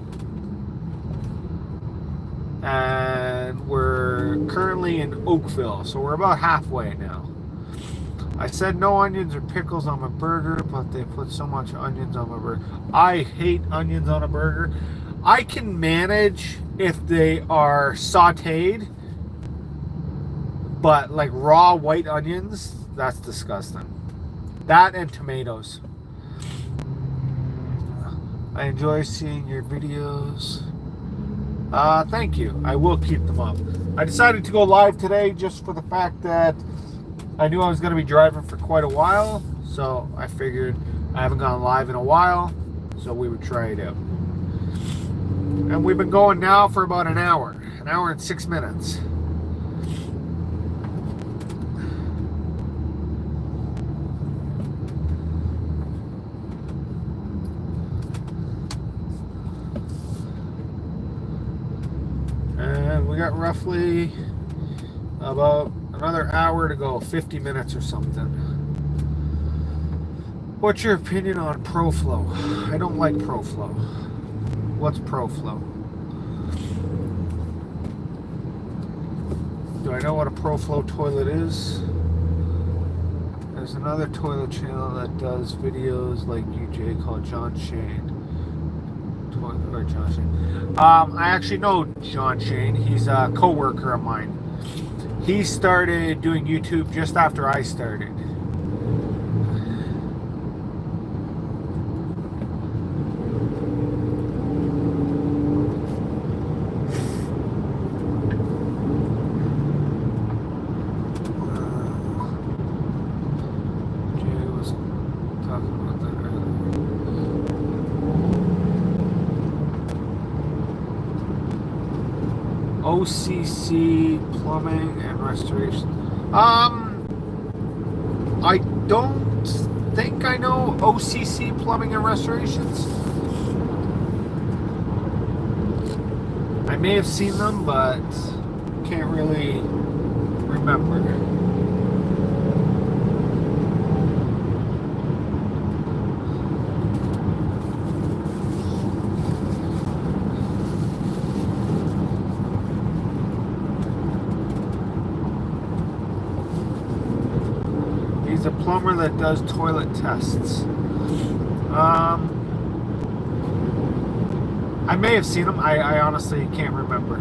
and we're currently in Oakville, so we're about halfway now. I said no onions or pickles on my burger, but they put so much onions on my burger. I hate onions on a burger. I can manage if they are sauteed, but like raw white onions, that's disgusting. That and tomatoes. I enjoy seeing your videos. Thank you. I will keep them up. I decided to go live today just for the fact that I knew I was going to be driving for quite a while, so I figured I haven't gone live in a while, so we would try it out. And we've been going now for about an hour and 6 minutes. And got roughly about another hour to go, 50 minutes or something. What's your opinion on ProFlow? I don't like ProFlow. What's ProFlow? Do I know what a ProFlow toilet is? There's another toilet channel that does videos like you, Jay, called John Shane. Or John Shane. I actually know John Shane. He's a co-worker of mine. He started doing YouTube just after I started. OCC Plumbing and Restoration. I don't think I know OCC Plumbing and Restorations. I may have seen them, but can't really remember. He's a plumber that does toilet tests. I may have seen him. I honestly can't remember.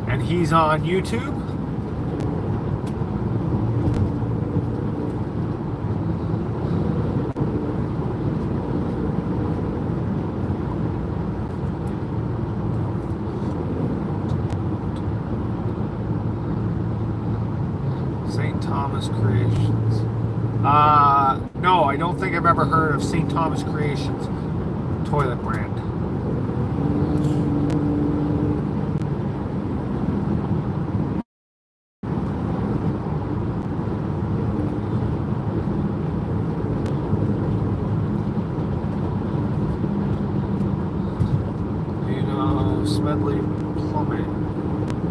And he's on YouTube. St. Thomas Creations. No, I don't think I've ever heard of St. Thomas Creations toilet brand. You know, Smedley Plumbing?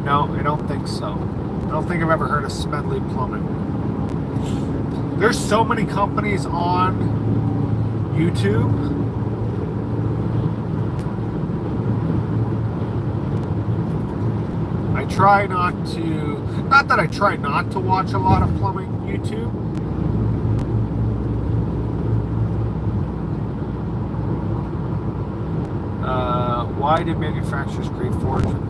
No, I don't think so. I don't think I've ever heard of Smedley Plumbing. There's so many companies on YouTube. I try not that I try not to watch a lot of plumbing YouTube. Why did manufacturers create fortune?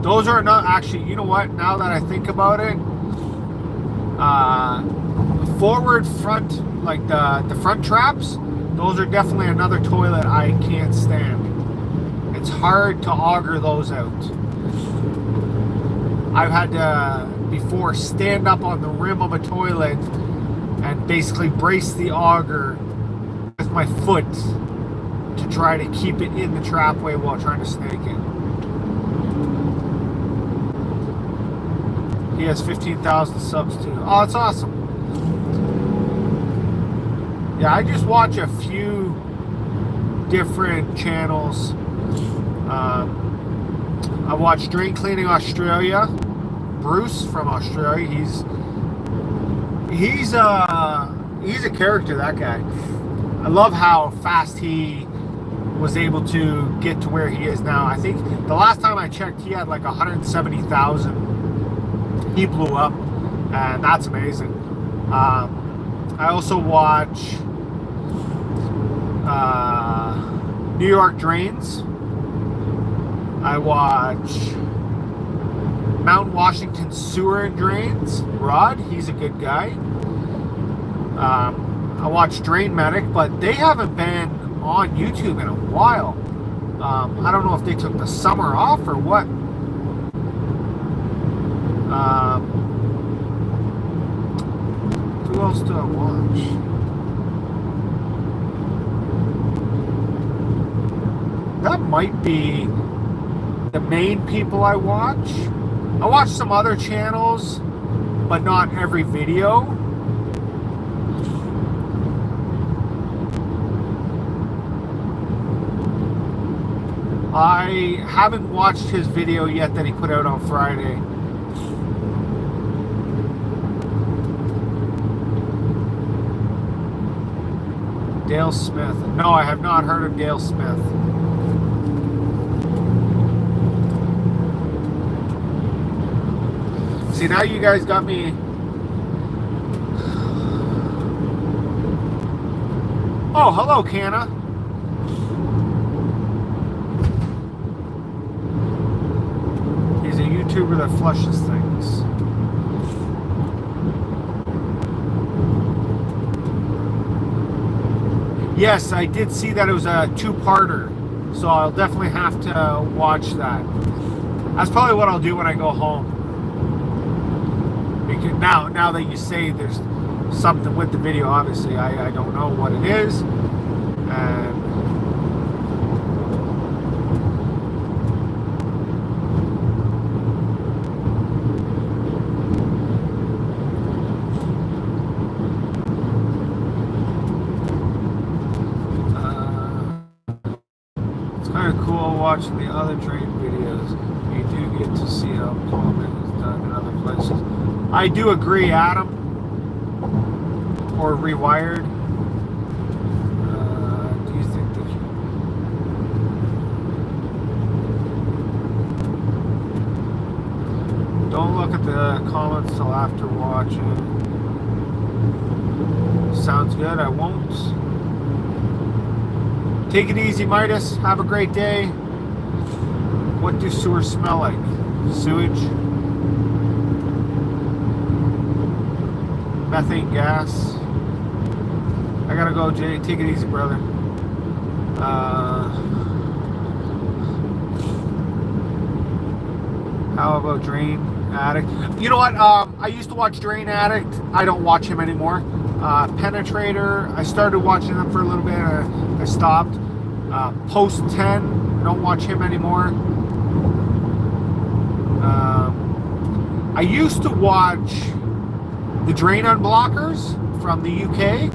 Those are not actually, you know what, now that I think about it, forward, front, like the front traps, those are definitely another toilet I can't stand. It's hard to auger those out. I've had to before stand up on the rim of a toilet and basically brace the auger with my foot to try to keep it in the trapway while trying to snake it. He has 15,000 subs too. Oh, that's awesome. Yeah, I just watch a few different channels. I watch Drain Cleaning Australia. Bruce from Australia. He's a character, that guy. I love how fast he was able to get to where he is now. I think the last time I checked, he had like 170,000. He blew up, and that's amazing. I also watch New York Drains. I watch Mount Washington Sewer and Drains. Rod, he's a good guy. I watch Drain Medic, but they haven't been on YouTube in a while. I don't know if they took the summer off or what. Who else do I watch? That might be the main people I watch. I watch some other channels, but not every video. I haven't watched his video yet that he put out on Friday. Dale Smith. No, I have not heard of Dale Smith. See, now you guys got me. Oh, hello, Canna. He's a YouTuber that flushes things. Yes, I did see that it was a two-parter, so I'll definitely have to watch that. That's probably what I'll do when I go home. Because now that you say there's something with the video, obviously I don't know what it is. And it's kind of cool watching the other train videos. You do get to see how common is done in other places. I do agree, Adam. Or Rewired. Do you think that don't look at the comments till after watching? Sounds good. I won't. Take it easy, Midas. Have a great day. What do sewers smell like? Sewage? Methane gas? I gotta go, Jay. Take it easy, brother. How about Drain Addict? You know what? I used to watch Drain Addict. I don't watch him anymore. Penetrator, I started watching them for a little bit. I stopped. Post 10, don't watch him anymore. I used to watch the Drain Unblockers from the UK.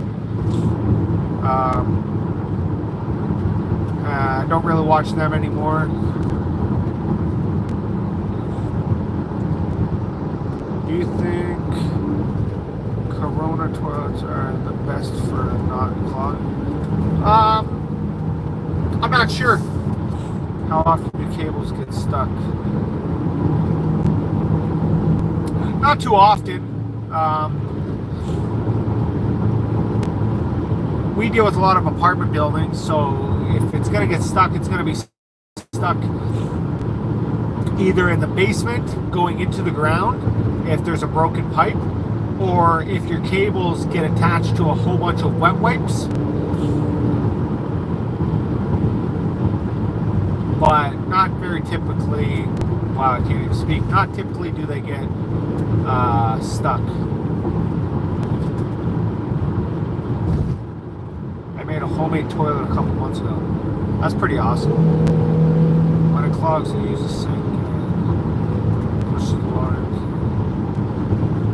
I don't really watch them anymore. Do you think Corona toilets are the best for not clogging? I'm not sure. How often do cables get stuck? Not too often. We deal with a lot of apartment buildings, so if it's going to get stuck, it's going to be stuck either in the basement going into the ground if there's a broken pipe, or if your cables get attached to a whole bunch of wet wipes. But not very typically, wow, I can't even speak, not typically do they get stuck. I made a homemade toilet a couple months ago. That's pretty awesome. When it clogs, I use a sink and push the water.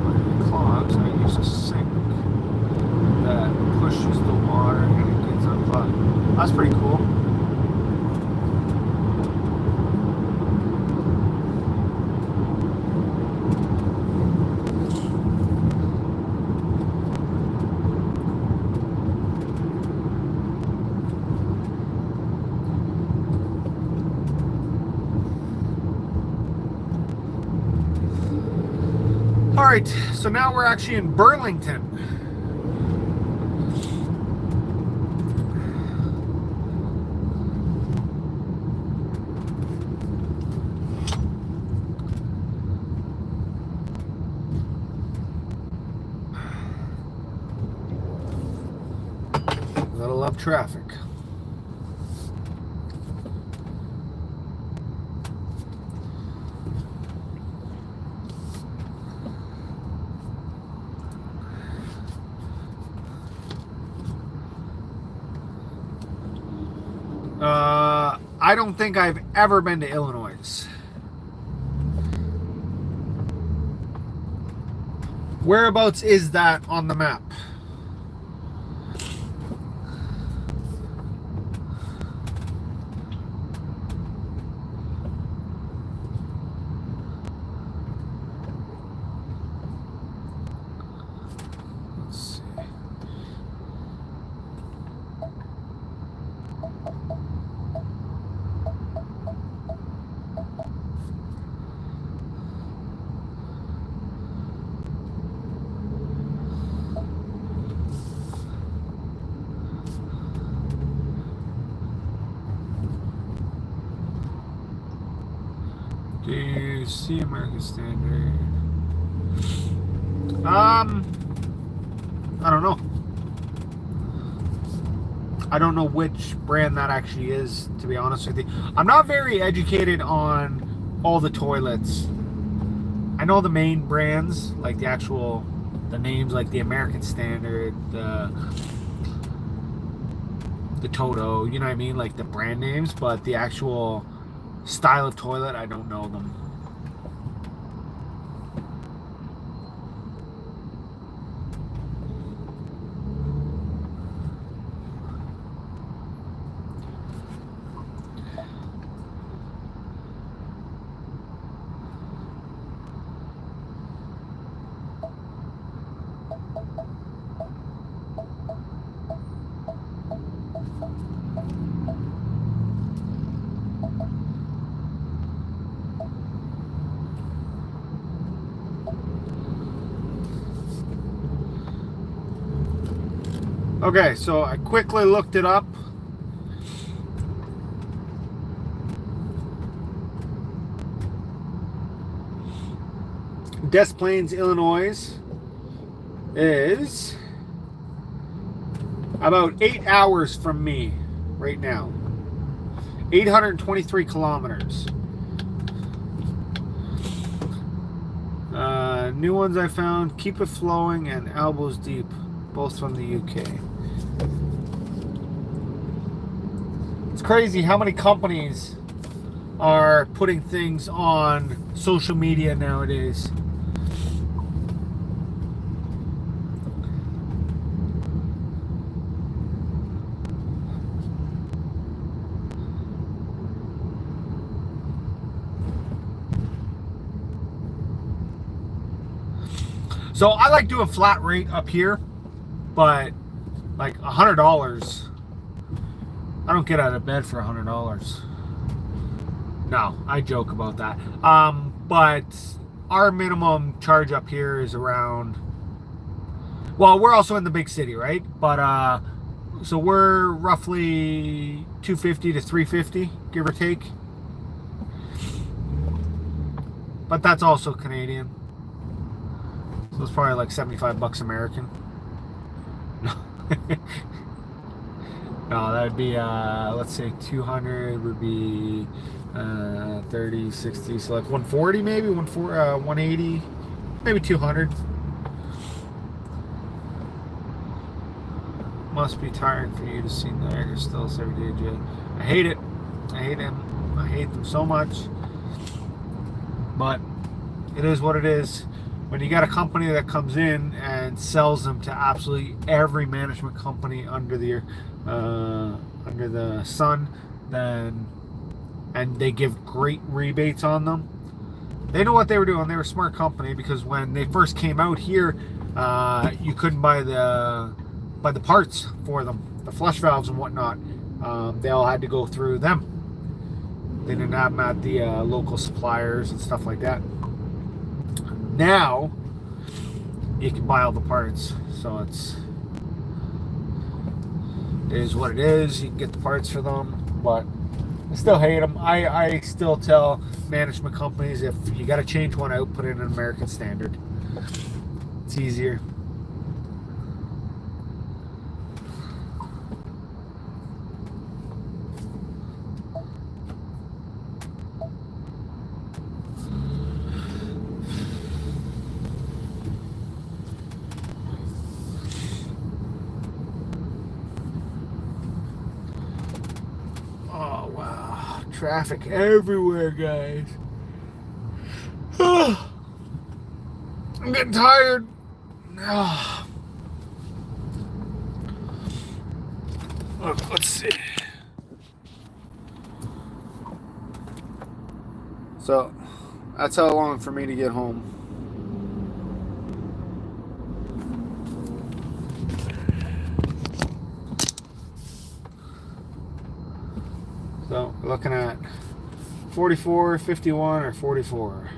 When it clogs, I use a sink that pushes the water and it gets unplugged. That's pretty cool. All right, so now we're actually in Burlington. Gotta love traffic. I don't think I've ever been to Illinois. Whereabouts is that on the map? Do you see American Standard? I don't know. I don't know which brand that actually is, to be honest with you. I'm not very educated on all the toilets. I know the main brands, like the names, like the American Standard, the Toto, you know what I mean? Like the brand names, but the actual style of toilet, I don't know them. Okay, so I quickly looked it up. Des Plaines, Illinois is about 8 hours from me right now. 823 kilometers. New ones I found, Keep It Flowing and Elbows Deep, both from the UK. It's crazy how many companies are putting things on social media nowadays. So I like doing flat rate up here, but like $100, I don't get out of bed for $100. No, I joke about that. But our minimum charge up here is around, well, we're also in the big city, right? But so we're roughly $250 to $350, give or take. But that's also Canadian. So it's probably like $75 American. No, that would be, let's say 200 would be 30, 60, so like 140 maybe, 180, maybe 200. Must be tiring for you to see Niagara Stills every day, Jay. I hate it. I hate them. I hate them so much. But it is what it is. When you got a company that comes in and sells them to absolutely every management company under the sun, then and they give great rebates on them. They know what they were doing. They were a smart company, because when they first came out here, you couldn't buy the parts for them, the flush valves and whatnot. They all had to go through them. They didn't have them at the local suppliers and stuff like that. Now you can buy all the parts, so it is what it is. You can get the parts for them, but I still hate them. I still tell management companies, if you got to change one out, put in an American Standard. It's easier. Oh, wow. Traffic everywhere, guys. I'm getting tired. Look, let's see. So, that's how long for me to get home. So we're looking at 44, 51, or 44.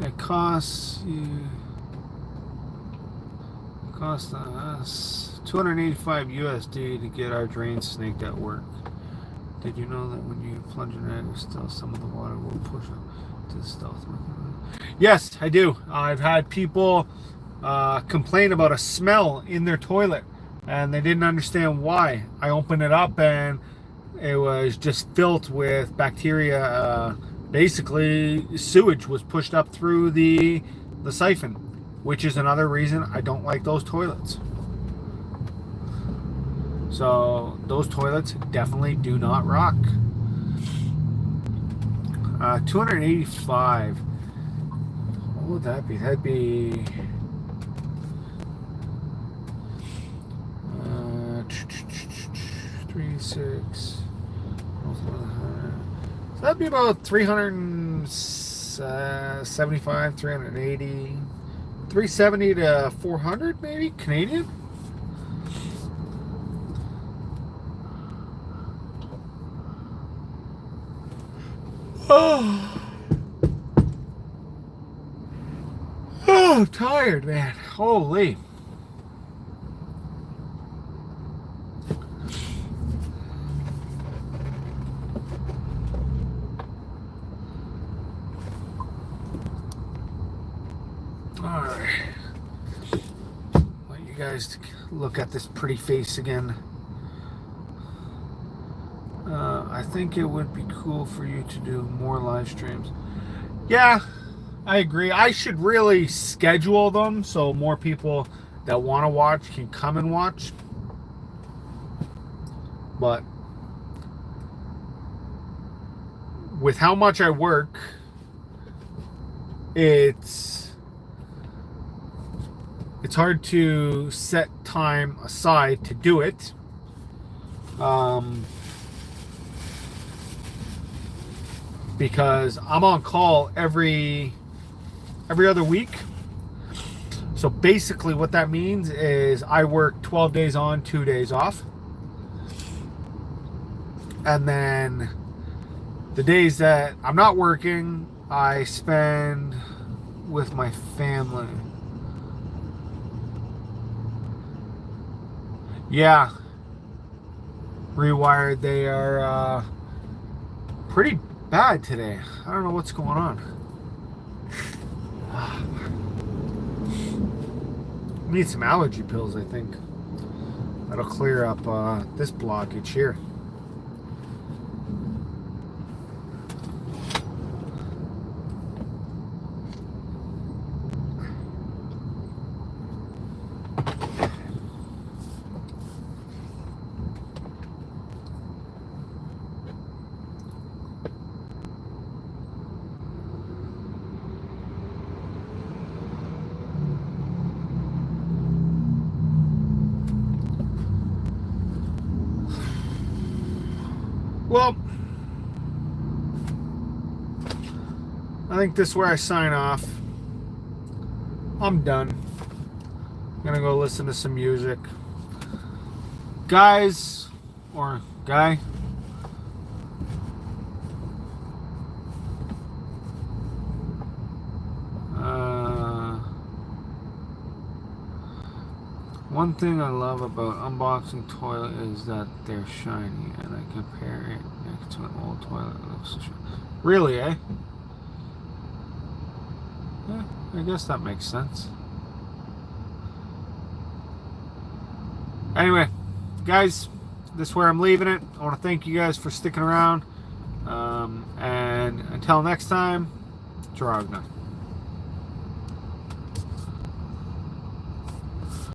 It costs us 285 USD to get our drain snaked at work. Did you know that when you plunge an egg with stealth, some of the water will push up to the stealth? Yes, I do. I've had people complain about a smell in their toilet, and they didn't understand why. I opened it up, and it was just filled with bacteria. Basically, sewage was pushed up through the siphon, which is another reason I don't like those toilets. So those toilets definitely do not rock. 285. What would that be? That'd be 36. So that'd be about 375, 380, 370 to 400 maybe Canadian. Oh, I'm tired, man. Holy. All right. Want you guys to look at this pretty face again. I think it would be cool for you to do more live streams. Yeah, I agree. I should really schedule them so more people that want to watch can come and watch. But with how much I work, it's hard to set time aside to do it. Because I'm on call every other week. So basically what that means is I work 12 days on, 2 days off. And then the days that I'm not working, I spend with my family. Yeah. Rewired, they are pretty bad today. I don't know what's going on. Need some allergy pills, I think. That'll clear up this blockage here. Well, I think this is where I sign off. I'm done. I'm gonna go listen to some music. Guys, or guy, one thing I love about unboxing toilet is that they're shiny, and I compare it next to an old toilet. Really, eh? Yeah, I guess that makes sense. Anyway, guys, this is where I'm leaving it. I want to thank you guys for sticking around. And until next time, Dragna.